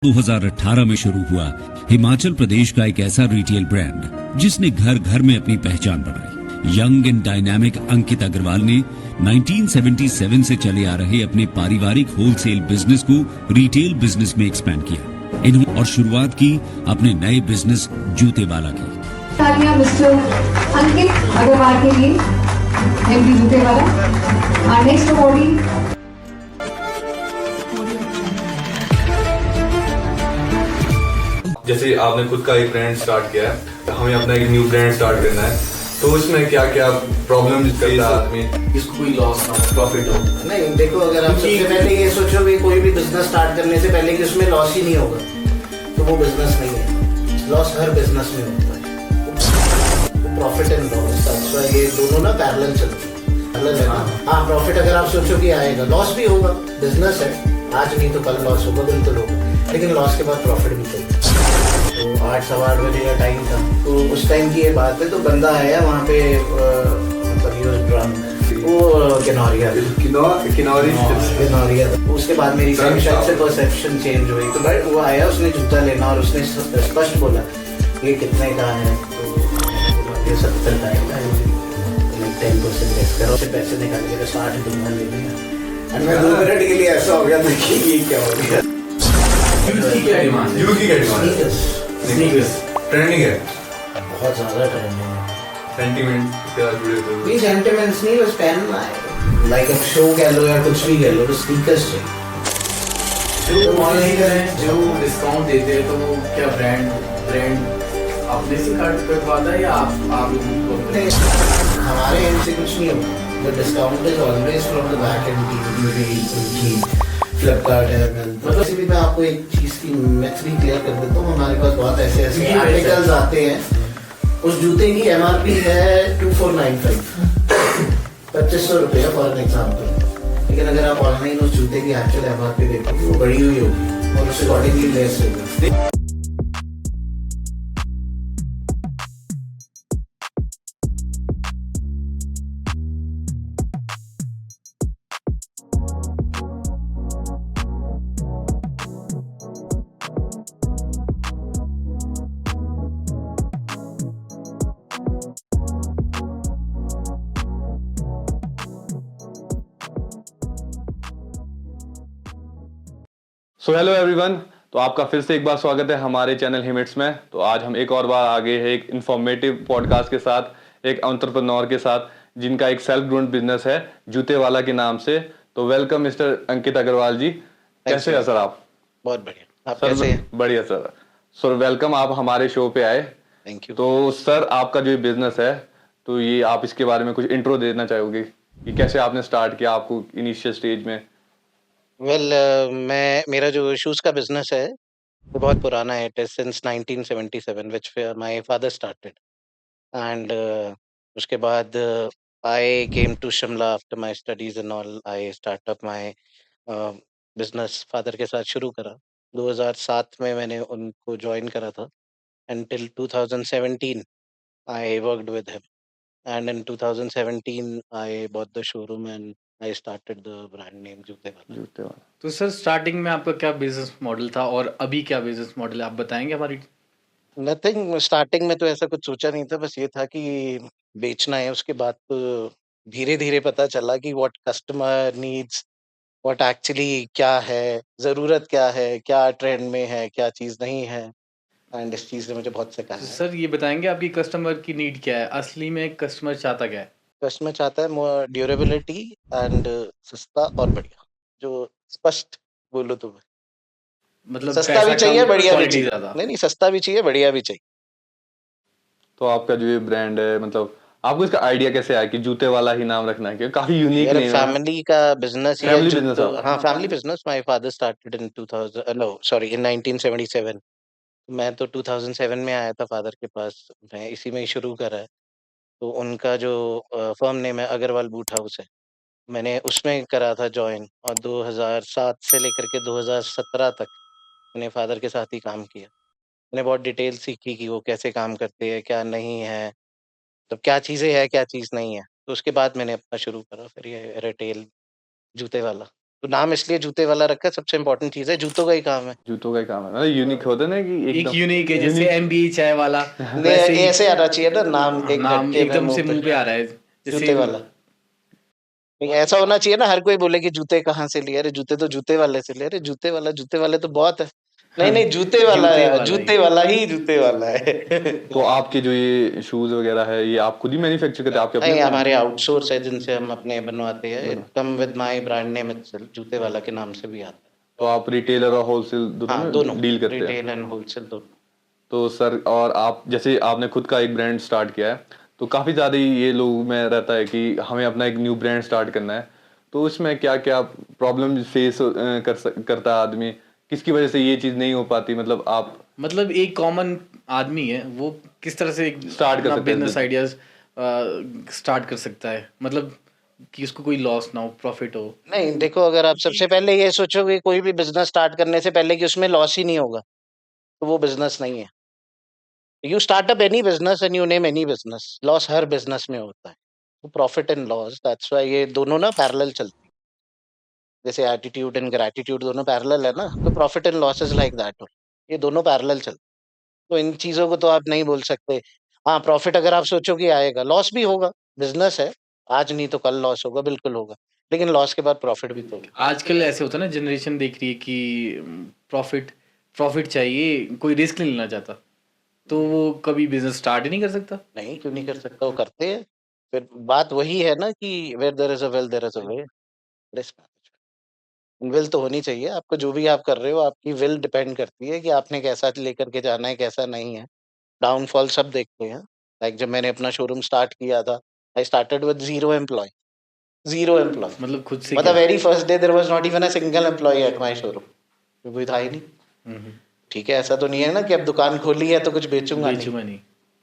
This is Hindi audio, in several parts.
2018 में शुरू हुआ हिमाचल प्रदेश का एक ऐसा रिटेल ब्रांड जिसने घर घर में अपनी पहचान बनाई। यंग एंड डायनामिक अंकित अग्रवाल ने 1977 से चले आ रहे अपने पारिवारिक होलसेल बिजनेस को रिटेल बिजनेस में एक्सपेंड किया। इन्होंने और शुरुआत की अपने नए बिजनेस जूते वाला की। तालियां मिस्टर अंकित अग्रवाल के लिए, एमडी जूते वाला। नेक्स्ट अवॉर्डी जैसे आपने खुद का एक ब्रांड स्टार्ट किया है, हमें अपना एक न्यू ब्रांड स्टार्ट करना है, तो उसमें क्या क्या प्रॉब्लम करता है आदमी? इसको कोई लॉस ना हो, प्रॉफिट हो। नहीं, देखो, अगर आप सबसे पहले ये सोचोगे कोई भी बिजनेस स्टार्ट करने से पहले कि उसमें लॉस ही नहीं होगा, तो वो बिजनेस नहीं है। लॉस हर बिजनेस में होता है, प्रॉफिट एंड लॉस, ये दोनों ना पैरेलल चलते हैं। हाँ, प्रॉफिट अगर आप सोचो कि आएगा, लॉस भी होगा, बिजनेस है, आज नहीं तो कल लॉस होगा, बिल्कुल होगा, लेकिन लॉस के बाद प्रॉफिट भी चाहिए। तो 8-8 बजे का टाइम था, तो उस टाइम की ये बात है। तो बंदा आया वहाँ पे, मतलब वो किनौरिया। उसके बाद मेरी शायद से परसेप्शन चेंज हुई। तो भाई वो आया, उसने जूता लेना और उसने स्पष्ट बोला ये कितने का है, तो ये 70 का है, 10% लेस करो। पैसे निकाल के 60 दूंगा, ले लिया। और मैं 2 मिनट के लिए ऐसा हो गया था कि ये क्या हो गया। ट्रेंडिंग है, बहुत ज्यादा ट्रेंडिंग है। सेंटीमेंट ये सेंटिमेंट्स नहीं, बस पहनना है, लाइक अब शो कह लो या कुछ भी कह लो, तो स्नीकर्स चाहिए। जो मॉडल नहीं करें, जो डिस्काउंट देते हैं, तो क्या ब्रांड अपने से कट करवाता है या आप हमारे एंड से कुछ नहीं होता। The discount is always from the back and team, Flipkart है। मतलब इसीलिए मैं आपको एक चीज की मैथ भी क्लियर कर देता हूँ। हमारे पास बहुत ऐसे आर्टिकल्स आते हैं, उस जूते की एमआरपी है 2495, 2500 रुपये फॉर एन एग्जाम्पल। लेकिन अगर आप ऑनलाइन उस जूते की एक्चुअल एमआरपी देखोगे, वो बढ़ी हुई होगी और उस अकॉर्डिंगली लेस होगी। सो हेलो एवरीवन, तो आपका फिर से एक बार स्वागत है हमारे चैनल हिमिट्स में। तो आज हम एक और बार आगे है एक इंफॉर्मेटिव पॉडकास्ट के साथ, एक एंटरप्रेन्योर के साथ, जिनका एक सेल्फ ग्रोन बिजनेस है जूते वाला के नाम से। तो वेलकम मिस्टर अंकित अग्रवाल जी। कैसे हैं सर आप? बहुत बढ़िया, आप सर कैसे हैं? बढ़िया सर। सर वेलकम, आप हमारे शो पे आए। Thank you. तो सर आपका जो बिजनेस है, तो ये आप इसके बारे में कुछ इंट्रो देना चाहोगे कि कैसे आपने स्टार्ट किया, आपको इनिशियल स्टेज में? वेल, मेरा जो शूज़ का बिजनेस है वो बहुत पुराना है। It is since 1977 which my father started, and उसके बाद I came to Shimla after my studies and all. I start up my business, father के साथ शुरू करा। 2007 में मैंने उनको ज्वाइन करा था, and till 2017 I worked with him, and in 2017 I bought the showroom and I started the brand name जूते वाला। जूते वाला। तो सर स्टार्टिंग में आपका क्या बिजनेस मॉडल था और अभी क्या बिजनेस मॉडल है, आप बताएंगे हमारी? नथिंग, स्टार्टिंग में तो ऐसा कुछ सोचा नहीं था, बस ये था कि बेचना है। उसके बाद तो धीरे धीरे पता चला कि what customer needs, what actually क्या है, जरूरत क्या है, क्या ट्रेंड में है, क्या चीज नहीं है, एंड इस चीज ने मुझे बहुत सिखाया तो है। सर ये बताएंगे आपकी कस्टमर की नीड क्या है, असली में कस्टमर चाहता क्या है? कस्टमर चाहता है ड्यूरेबिलिटी एंड सस्ता और बढ़िया। जो स्पष्ट बोलो तो मतलब सस्ता भी पैसा चाहिए, कम, बढ़िया भी क्वालिटी चाहिए। ज्यादा। नहीं, सस्ता भी चाहिए, बढ़िया भी चाहिए। तो आपका जो ये ब्रांड है, मतलब आपको इसका आइडिया कैसे आया कि जूते वाला ही नाम रखना है? क्योंकि काफी यूनिक मेरा नेम है। फैमिली का बिजनेस ही है। फैमिली बिजनेस तो आपका? हाँ, family business. My father started in 2000, no sorry, in 1977। मैं तो 2007 में आया था फादर के पास, मैं इसी में ही शुरू करा है। तो उनका जो फर्म नेम है अग्रवाल बूट हाउस है, मैंने उसमें करा था ज्वाइन, और 2007 से लेकर के 2017 तक मैंने फादर के साथ ही काम किया। मैंने बहुत डिटेल सीखी कि वो कैसे काम करते हैं, क्या नहीं है, तो क्या चीज़ें हैं, क्या चीज़ नहीं है। तो उसके बाद मैंने अपना शुरू करा फिर ये रिटेल जूते वाला। तो नाम इसलिए जूते वाला रखा, सबसे इम्पोर्टेंट चीज़ है जूतों का ही काम है। जूतों का ही काम है, मतलब यूनिक होता है ना कि एक एकदम यूनिक है, जैसे unique। एमबी चाय वाला ने वैसे ही ऐसे आना चाहिए ना नाम, एक नाम झटके में एकदम से मुंह मुंह पे, पे आ रहा है, जैसे जूते वाला। नहीं, ऐसा होना चाहिए ना, हर कोई बोले कि जूते कहाँ से लिए, अरे जूते तो जूते वाले से लिए, अरे जूते वाले तो बहुत है। नहीं नहीं, जूते वाला जूते है, वाला ही। जूते वाला ही जूते वाला है। तो आपके जो ये शूज वगैरह है ये आप खुद ही मैन्युफैक्चर करते हैं, आपके अपने नहीं, brand? हमारे आउटसोर्स है जिनसे हम अपने बनवाते हैं। Come with my brand name itself, जूते वाला के नाम से भी आता तो आप रिटेलर और होलसेल है। दोनों हाँ, दोनों, में डील करते हैं? रिटेल एंड होलसेल दोनों। तो सर, और आप जैसे आपने खुद का एक ब्रांड स्टार्ट किया है, तो काफ़ी ज़्यादा ही ये लोगों में रहता है कि हमें अपना एक न्यू ब्रांड स्टार्ट करना है, तो इसमें क्या क्या प्रॉब्लम फेस करता है आदमी, किसकी वजह से ये चीज़ नहीं हो पाती, मतलब आप मतलब एक कॉमन आदमी है वो किस तरह से एक Start कर अपना सकते हैं बिजनेस business। आइडियाज स्टार्ट कर सकता है, मतलब कि उसको कोई लॉस ना हो, प्रॉफिट हो। नहीं देखो, अगर आप सबसे पहले ये सोचोगे कोई भी बिजनेस स्टार्ट करने से पहले कि उसमें लॉस ही नहीं होगा, तो वो बिजनेस नहीं है। You start up any business and you name any business, loss her business में होता है। तो profit and loss, that's why ये दोनों ना पैरेलल चलती है। जैसे एटीट्यूड एंड ग्रैटिट्यूड दोनों पैरेलल है ना, तो profit and loss is like that. ये दोनों पैरेलल चलते हैं। तो इन चीजों को तो आप नहीं बोल सकते। हाँ, प्रॉफिट अगर आप सोचो कि आएगा, लॉस भी होगा, बिजनेस है, आज नहीं तो कल लॉस होगा, बिल्कुल होगा, लेकिन लॉस के बाद प्रॉफिट भी तो होगा। आजकल ऐसे होता है ना, जनरेशन देख रही है कि प्रॉफिट प्रॉफिट चाहिए, कोई रिस्क नहीं लेना चाहता, तो वो कभी बिजनेस स्टार्ट ही नहीं कर सकता। नहीं, क्यों नहीं कर सकता, वो करते हैं। फिर बात वही है ना कि where there is a will there is a way. Risk management, will तो होनी चाहिए आपको, जो भी आप कर रहे हो आपकी विल डिपेंड करती है कि आपने कैसा लेकर के जाना है, कैसा नहीं है। डाउनफॉल सब देखते हैं। लाइक जब मैंने अपना शोरूम स्टार्ट किया था, I started with 0 employ, 0 employ. मतलब खुद से मतलब क्या। Very first day there was not even a single employ at my showroom, कोई था ही नहीं। हम्म, ठीक है, ऐसा तो नहीं है ना कि अब दुकान खोली है तो कुछ बेचूंगा नहीं, बेचूंगा नहीं,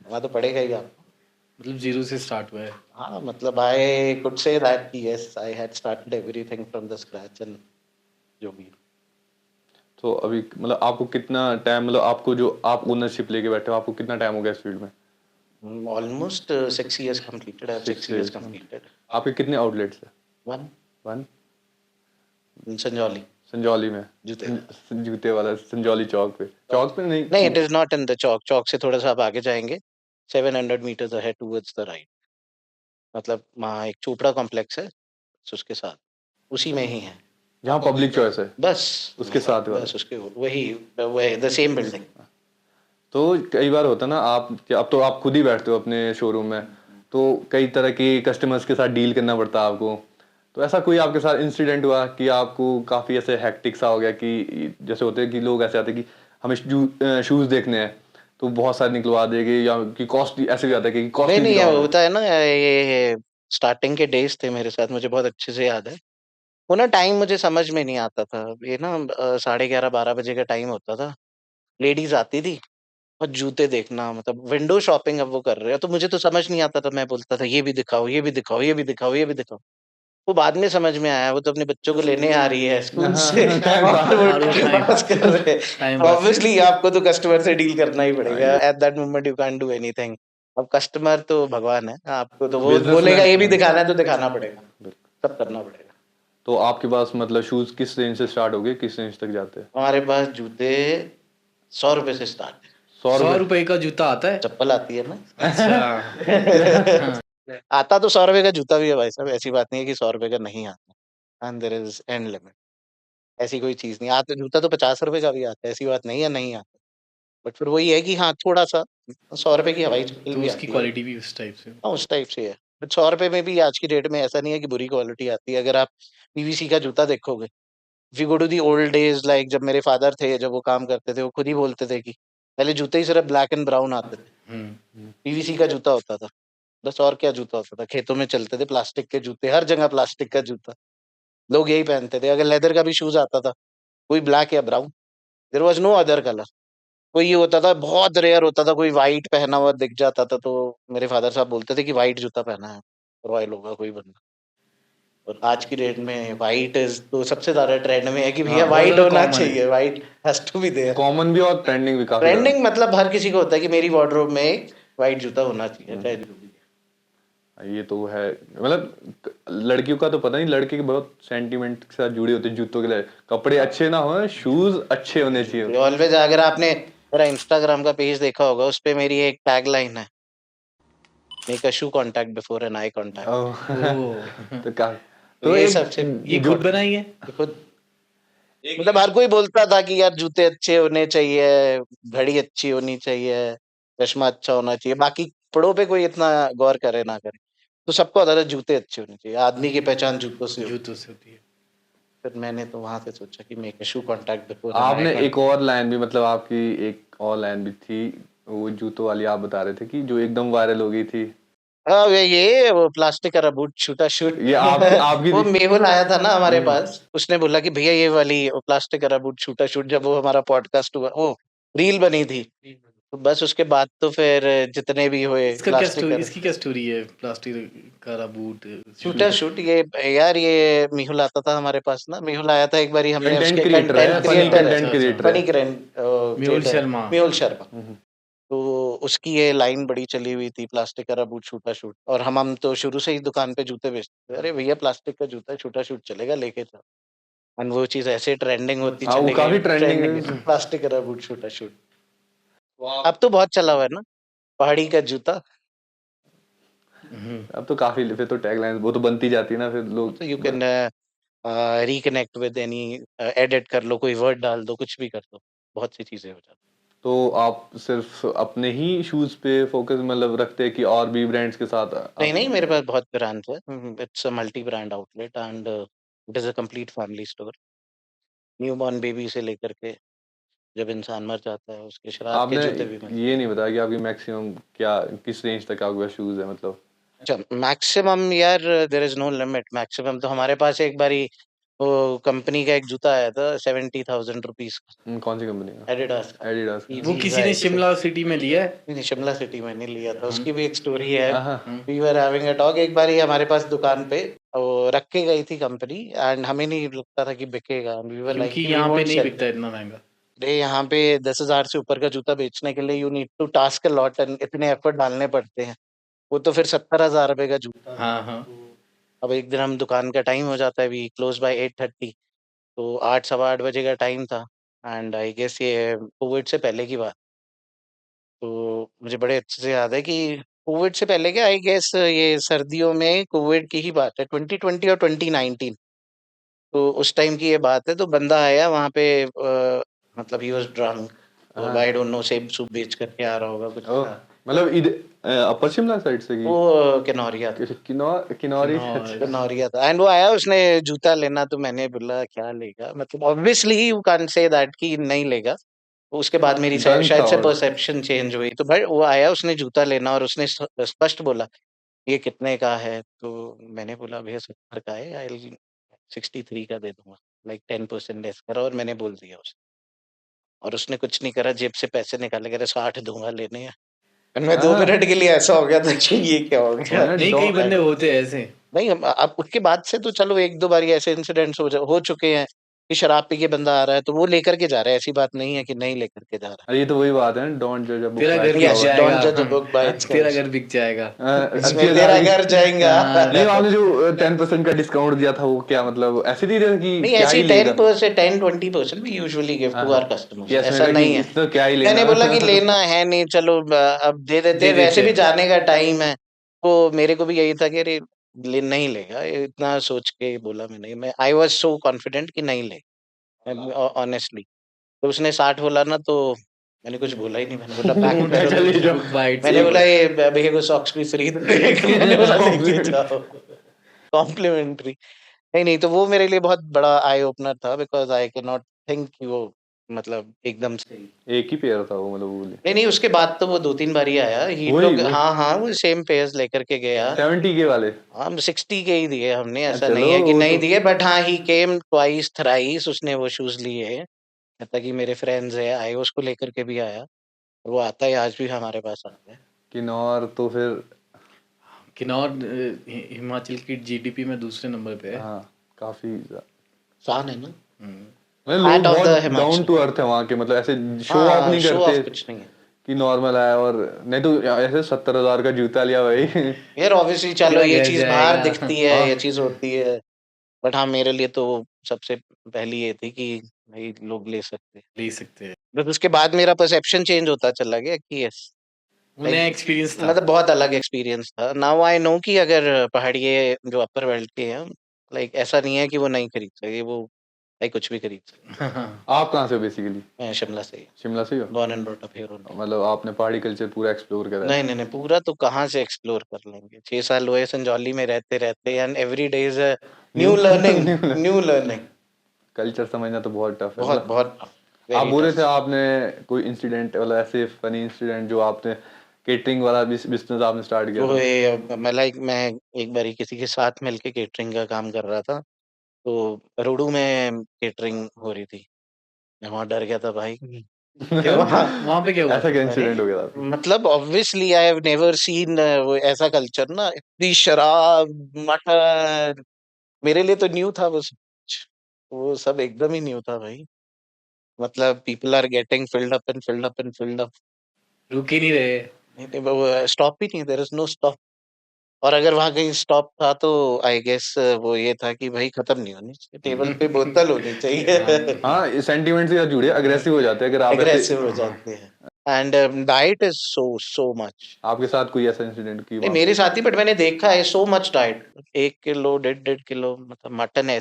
वहाँ तो पड़ेगा ही आपको। मतलब जीरो से स्टार्ट हुआ है। हाँ, मतलब आई कुड से दैट कि yes, I had started everything from the scratch and जो भी। तो अभी मतलब आपको कितना टाइम, मतलब आपको जो आप ओनरशिप लेके बैठे हो, आपको कितना टाइम हो गया इस फील्ड में? Almost 6 years completed, I have 6 years completed. आपके कितने आउटलेट्स है? One one in Sanjauli, Sanjauli में? जूते। जूते वाला संजौली चौक पे नहीं? नहीं, it is not in the chowk, चौक से थोड़ा सा आप आगे जाएंगे, 700 meters ahead towards the right। मतलब वहाँ एक चोपड़ा कॉम्प्लेक्स है, उसके साथ, उसी में ही है। जहाँ पब्लिक चॉइस है बस उसके साथ वाला? बस उसके वही द सेम बिल्डिंग। तो कई बार होता है ना, अब तो आप खुद ही बैठते हो अपने शोरूम में, तो कई तरह के कस्टमर्स के साथ डील करना पड़ता है आपको, तो ऐसा कोई आपके साथ इंसिडेंट हुआ कि आपको काफ़ी ऐसे हैक्टिक सा हो गया कि जैसे होते हैं कि लोग ऐसे आते हैं कि हमें शूज़ देखने हैं तो बहुत सारे निकलवा देंगे, या कि कॉस्ट ऐसे भी आता है कि नहीं कॉस्टली नहीं, ये दिखाओगे? होता है ना, ये स्टार्टिंग के डेज थे मेरे साथ, मुझे बहुत अच्छे से याद है। वो ना टाइम मुझे समझ में नहीं आता था, ये ना 11:30-12 बजे का टाइम होता था, लेडीज आती थी और जूते देखना, मतलब विंडो शॉपिंग अब वो कर रहे हो, तो मुझे तो समझ नहीं आता था, मैं बोलता था ये भी दिखाओ, ये भी दिखाओ, ये भी दिखाओ, ये भी दिखाओ। वो बाद में समझ में आया, वो तो अपने बच्चों को लेने आ रही है स्कूल से टाइम और वो और वो टाइम टाइम पास कर रहे हैं। Time pass. ऑब्वियसली आपको तो कस्टमर से डील करना ही पड़ेगा, at that moment you can do anything. अब कस्टमर तो भगवान है, आपको तो वो Businessman। बोलेगा ये भी दिखाना है तो दिखाना पड़ेगा, सब करना पड़ेगा। तो आपके पास मतलब शूज़ किस रेंज से स्टार्ट हो गए, किस रेंज तक जाते हैं? हमारे पास जूते 100 रुपए से स्टार्ट है, 100 100 रुपये? रुपए का जूता आता है। चप्पल आती है ना। अच्छा। आता तो 100 रुपए का जूता भी है भाई साहब, ऐसी बात नहीं है कि 100 रुपए का नहीं आता, and there is and limit. ऐसी कोई चीज नहीं आता, जूता तो 50 रुपए का भी आता है, ऐसी बात नहीं है नहीं आता। बट फिर वही है कि हाँ, थोड़ा सा 100 रुपए की हवाई चप्पल तो भी उसकी आती है। क्वालिटी भी उस टाइप से। हाँ, उस टाइप से है। बट 100 रुपए में भी आज की डेट में ऐसा नहीं है कि बुरी क्वालिटी आती है। अगर आप पीवीसी का जूता देखोगे, if you go to the old days, like जब मेरे फादर थे, जब वो काम करते थे, वो खुद ही बोलते थे कि पहले जूते ही सिर्फ ब्लैक एंड ब्राउन आते थे, पीवीसी का जूता होता था, बस। और क्या जूता होता था, खेतों में चलते थे, प्लास्टिक के जूते, हर जगह प्लास्टिक का जूता, लोग यही पहनते थे। अगर लेदर का भी शूज आता था, कोई ब्लैक या brown, there was no other colour. कोई ये होता था, बहुत रेयर होता था, कोई व्हाइट पहना हुआ दिख जाता था, तो मेरे फादर साहब बोलते थे कि व्हाइट जूता पहना है, रॉयल होगा कोई बंदा। और आज की डेट में व्हाइट इज तो सबसे ज्यादा ट्रेंड में है कि भैया हाँ, बहुत व्हाइट ज्यादा होना common है। चाहिए, white has to be there. Common भी और ट्रेंडिंग भी काफ़ी ज़्यादा। ट्रेंडिंग मतलब हर किसी को होता है कि मेरी वार्डरोब में एक व्हाइट जूता होना चाहिए, चाहे जो भी। ये तो है, मतलब लड़कियों का तो पता नहीं, लड़के के बहुत सेंटीमेंट के साथ जुड़े होते हैं जूतों के लिए। कपड़े अच्छे ना हो, शूज अच्छे होने चाहिए। ऑलवेज, अगर आपने मेरा इंस्टाग्राम का पेज देखा होगा, उस पे मेरी एक टैग लाइन है, make a shoe contact before an eye contact. ओह, ओह तो का तो तो ये एक सबसे ये खुद बनाई है? खुद, मतलब हर कोई बोलता था कि यार जूते अच्छे होने चाहिए, घड़ी अच्छी होनी चाहिए, चश्मा अच्छा होना चाहिए, बाकी कपड़ों पे कोई इतना गौर करे ना करे, तो सबको आता था जूते अच्छे होने चाहिए, आदमी की पहचान जूतों से होती है। जूतों से होती है। फिर मैंने तो वहां से सोचा कि make a shoe contact before an eye आपने कांटेक्ट। एक और लाइन भी, मतलब आपकी एक और लाइन भी थी, वो जूतों वाली आप बता रहे थे कि जो एकदम वायरल हो गई थी। हाँ, ये वो प्लास्टिक का बूट छूटा शूट ये आपकी वो थी। मेहुल आया था ना हमारे हम्म। पास, उसने बोला कि भैया ये वाली वो प्लास्टिक का बूट छूटा शूट, जब वो हमारा पॉडकास्ट हुआ, वो रील बनी थी, तो बस उसके बाद तो फिर जितने भी हुए इसका क्या प्लास्टिक स्टोरी, का इसकी क्या स्टोरी है? प्लास्टिक का बूट छूटा शूट, ये यार ये मेहुल आता था हमारे पास ना, मेहुल आया था एक बारी, हमने कंटेंट उसके क्रिएटर है, कंटेंट फनी क्रिएटर है, कंटेंट अच्छा, क्रिएटर फनी है। मेहुल शर्मा। मेहुल शर्मा। हम्म। तो उसकी ये लाइन बड़ी चली हुई थी, प्लास्टिक का बूट छूटा शूट, और हम तो शुरू से ही दुकान पे जूते बेचते थे, अरे भैया प्लास्टिक का जूता छूटा शूट चलेगा, लेके जाओ। और वो चीज ऐसे ट्रेंडिंग होती हाँ, वो चली काफी गई, ट्रेंडिंग ट्रेंडिंग है। प्लास्टिक का बूट छूटा शूट। अब तो बहुत चला हुआ है ना, पहाड़ी का जूता, अब तो काफी, फिर तो टैगलाइन वो तो बनती जाती है ना, फिर लोग तो you can reconnect with any, edit कर लो, कोई वर्ड डाल दो, कुछ भी कर दो, बहुत सी चीजें हो जाती। तो आप सिर्फ अपने ही शूज पे फोकस मतलब रखते हैं कि और भी ब्रांड्स के साथ नहीं आप? नहीं, मेरे पास बहुत ब्रांड्स है, it's a multi brand outlet and it is a complete family store, new born baby से लेकर के जब इंसान मर जाता है उसके शराब के आपने जूते भी मिलते ये नहीं बताया कि आपकी मैक्सिमम क्या, किस रेंज तक आपके पास शूज है मतलब? हैं। अच्छा, मैक्सिमम यार, there is no limit, maximum तो हमारे पास एक बारी वो कंपनी का एक जूता आया था 70,000 रुपीज का, कौन सी कंपनी का? एडिडास का, एडिडास का? वो किसी ने शिमला सिटी में लिया है। नहीं, शिमला सिटी मैंने लिया था, उसकी भी एक स्टोरी है। हाँ। We were having a talk, एक बार ही हमारे पास दुकान पे वो रख के गई थी कंपनी, एंड हमें नहीं लगता था कि बिकेगा, वी वर लाइक क्योंकि कि वी यहाँ पे वोंट नहीं सेल। बिकता इतना महंगा। अरे यहाँ पे 10,000 से ऊपर का जूता बेचने के लिए you need to task a lot, and इतने एफर्ट डालने पड़ते हैं, वो तो फिर 70,000 रुपए का जूता है। हाँ हाँ। अब एक दिन हम दुकान का टाइम हो जाता है, वी क्लोज बाय 8:30, तो 8 सवा 8 बजे का टाइम था, एंड आई गेस ये कोविड से पहले की बात। तो मुझे बड़े अच्छे से याद है कि कोविड से पहले क्या, आई गेस ये सर्दियों में कोविड की ही बात है, 2020 और 2019, तो उस टाइम की ये बात है। तो बंदा आया वहाँ पे, मतलब ही वाज ड्रंक, तो आई डोंट नो, सेब सूप बेच करके आ रहा होगा, कुछ ओ, था। मतलब इधर अपर शिमला साइड से वो की किनौरिया था, किनौरी? किनौरिया था, एंड वो आया, उसने जूता लेना, तो मैंने बोला क्या लेगा, मतलब obviously you can't say that कि नहीं लेगा। उसके बाद मेरी ड्रंक था शायद से और परसेप्शन चेंज हुई, तो भाई वो आया, उसने जूता लेना, और उसने स्पष्ट बोला ये कितने का है, तो मैंने बोला भैया 70 का है, आई 63 का दे दूंगा, लाइक 10% लेस करा, और मैंने बोल दिया उसे, और उसने कुछ नहीं करा, जेब से पैसे निकाले, कह रहे 60 दूंगा, लेने हैं। और मैं 2 मिनट के लिए ऐसा हो गया था कि ये क्या हो गया। नहीं, कई बंदे होते हैं ऐसे। नहीं, अब उसके बाद से तो चलो एक दो बारी ऐसे इंसिडेंट्स हो चुके हैं कि शराब पी के बंदा आ रहा है तो वो लेकर के जा रहा है, ऐसी बात नहीं है कि नहीं लेकर के जा रहा अरे ये तो वही बात है, डोंट जज अ बुक तेरा बाय घर इट्स बिक Yes, कवर। don't जाएगा। judge a book by its तेरा cover. घर बिक जाएगा। इसमें तेरा घर जाएगा। नहीं, आपने जो 10% का डिस्काउंट दिया था वो क्या मतलब ऐसे नहीं दिया कि नहीं, क्या ऐसी ही लेगा? 10-20% we usually give to our customers. Yes, ऐसा मैंने कहा नहीं कि है। इससे क्या ही लेना। मैंने बोला कि लेना है नहीं, चलो अब दे देते हैं, दे वैसे देते भी हैं। जाने का टाइम है, तो मेरे को भी यही था कि अरे नहीं लेगा, इतना सोच के बोला मैंने, मैं आई वाज सो कॉन्फिडेंट कि नहीं लेगा ऑनेस्टली। तो उसने 60 बोला ना, तो मैंने कुछ बोला ही नहीं, मैंने बोला पैक करो। चलिए जाओ। बुक बाय इट्स मैंने बोला कवर। ये भैया को सॉक्स भी फ्री मैंने बोला लेके जाओ, कॉम्प्लीमेंट्री। नहीं नहीं, तो वो मेरे लिए बहुत बड़ा आई ओपनर था, because I can not think कि वो मतलब एकदम से एक ही पेयर था वो, मतलब वो नहीं नहीं, उसके बाद तो वो 2-3 बार ही आया, ही वही लोग, वही हाँ हाँ, वो सेम पेयर्स लेकर के गया। 70 के वाले। हम 60 के ही दिए हमने, ऐसा चलो नहीं है कि वो नहीं तो दिए, बट हाँ ही केम ट्वाइस थ्राइस, उसने वो शूज लिए, कहता कि मेरे फ्रेंड्स है आए, उसको लेकर के भी आया, वो आता है आज भी हमारे पास आता है। किन्नौर तो फिर किन्नौर हिमाचल की जीडीपी में दूसरे नंबर पे है। हाँ काफी शान है ना, हम्म। मतलब Heart लोग of the बहुत Himachal. डाउन टू अर्थ है वहाँ के, मतलब ऐसे शो हाँ, ऑफ नहीं show off करते कुछ नहीं है। कि नॉर्मल आया? और नहीं तो ऐसे 70,000 का जूता लिया भाई। यार ऑब्वियसली चलो ये क्या चीज जाएगा? बाहर दिखती है, हाँ। ये चीज होती है, बट हाँ मेरे लिए तो सबसे पहली ये थी कि भाई लोग ले सकते हैं। ले सकते हैं, बस उसके बाद मेरा परसेप्शन चेंज होता चला गया कि यस, वो नया एक्सपीरियंस था। मतलब बहुत अलग एक्सपीरियंस था। नाउ आई नो कि अगर पहाड़िए जो अपर वर्ल्ड के हैं, लाइक ऐसा नहीं है कि वो नहीं खरीद सके, वो लाइक कुछ भी खरीद सकते आप कहाँ से हो बेसिकली? हैं। मैं शिमला से ही, शिमला से ही हो? Born and brought up here only. मतलब आपने पहाड़ी कल्चर पूरा एक्सप्लोर करा है? नहीं नहीं नहीं, पूरा तो कहाँ से एक्सप्लोर कर लेंगे, 6 साल हुए संजौली में रहते रहते, and every day is a new learning, new learning. Culture समझना तो बहुत टफ है। बहुत मतलब बहुत आप very बोल रहे tough। थे आपने कोई इंसिडेंट, मतलब ऐसे फनी इंसिडेंट जो आपने केटरिंग वाला बिजनेस आपने स्टार्ट किया वो था? मैं एक बारी किसी के साथ मिलके केटरिंग का काम कर रहा था, तो रोडू में केटरिंग हो रही थी, मैं वहाँ डर गया था भाई। क्यों? वहाँ पे क्या हुआ? ऐसा क्या अरे इंसिडेंट हो गया था? मतलब obviously I have never seen वो ऐसा कल्चर ना, इतनी शराब, मटन, मेरे लिए तो न्यू था वो सब एकदम ही न्यू था भाई। मतलब people are getting filled up and filled up and filled up, रुक ही नहीं रहे। वो स्टॉप ही नहीं, देयर इज नो स्टॉप। और अगर वहां कहीं स्टॉप था तो आई गेस वो ये था कि भाई खत्म नहीं होनी चाहिए, टेबल पे बोतल होनी चाहिए। हाँ, सेंटीमेंट से जुड़े अग्रेसिव हो जाते हैं अगर आप ऐसे। एग्रेसिव हो जाते हैं, and diet is so much. आपके साथ कोई ऐसा इंसिडेंट की नहीं वहाँ? मेरे साथ ही, बट मैंने देखा है so much diet, 1 kilo 1.5 kilo मतलब मटन है,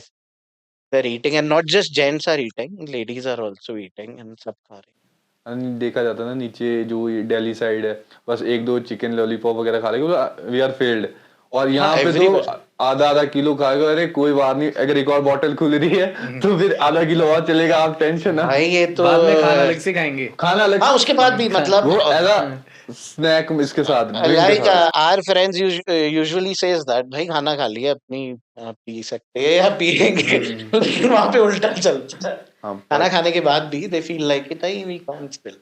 they're eating, and not just gents are eating, ladies are also eating, and सब खा रहे हैं। देखा जाता है ना नीचे जो ये दिल्ली साइड है, बस एक दो चिकन लॉलीपॉप वगैरह खा लेंगे, वी आर फेल्ड। और यहाँ पे तो everybody। आधा आधा किलो खाएगा, अरे कोई बात नहीं, अगर एक और बोतल खुल रही है तो फिर आधा किलो और चलेगा, आप टेंशन ना। भाई ये तो बाद में खाना अलग से खाएंगे। खाना अलग, हाँ उसके बाद भी मतलब वो एज स्नैक इसके साथ, drink के लाइक साथ। Our friends usually says that भाई खाना खा लिया अपनी, पी सकते हैं या पिएंगे, लेकिन वहां पे उल्टा चलता है। हाँ, खाना खाने के बाद भी they feel like it, I we can't still.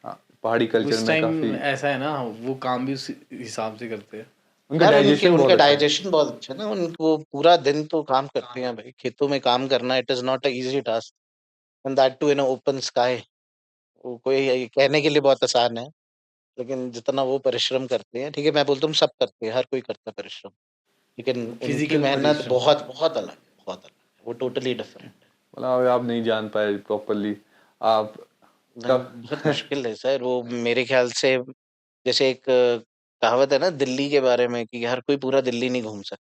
हाँ, पहाड़ी कल्चर उस में टाइम काफी ऐसा है ना, वो काम भी उस हिसाब से करते हैं। उनका यार डाइजेशन बहुत उनका अच्छा है। डाइजेशन बहुत अच्छा है ना, उनको पूरा दिन तो काम करते हैं भाई, खेतों में काम करना it is not a easy task, and that too in open sky. वो कोई कहने के लिए बहुत आसान है, लेकिन जितना वो परिश्रम करते हैं, ठीक है मैं बोलता हूँ सब करते हैं, हर कोई करता है परिश्रम, लेकिन उनकी फिजिकल मेहनत परिश्रम। बहुत बहुत अलग है, बहुत अलग है, वो टोटली डिफरेंट है। मतलब आप नहीं जान पाए प्रॉपरली आप कब। बहुत मुश्किल है सर, वो मेरे ख्याल से जैसे एक कहावत है ना दिल्ली के बारे में कि हर कोई पूरा दिल्ली नहीं घूम सकता,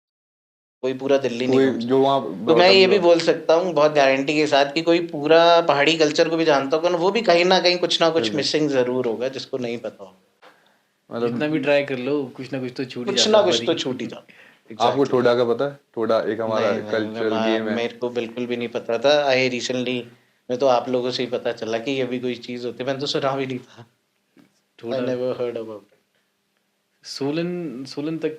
कोई पूरा दिल्ली नहीं कोई घूम सकता। जो वहाँ तो मैं brought up ये भी हुआ। बोल सकता हूँ बहुत गारंटी के साथ कि कोई पूरा पहाड़ी कल्चर को भी जानता होगा ना, वो भी कहीं ना कहीं कुछ ना कुछ बिल्कुल। मिसिंग जरूर होगा जिसको नहीं पता होगा, जितना भी ट्राई कर लो कुछ ना कुछ तो छूट ही कुछ जाता ना है कुछ तो buddy। छूट ही जाता है। आपको Exactly। ठोडा का पता है? ठोडा एक हमारा नहीं नहीं कल्चरल गेम है। मेरे को बिल्कुल भी नहीं पता था, आई रिसेंटली मैं तो आप लोगों से ही पता चला कि ये भी कोई चीज होती है, मैंने तो सुना भी नहीं था, आई ठोडा, नेवर हर्ड अबाउट सोलन तक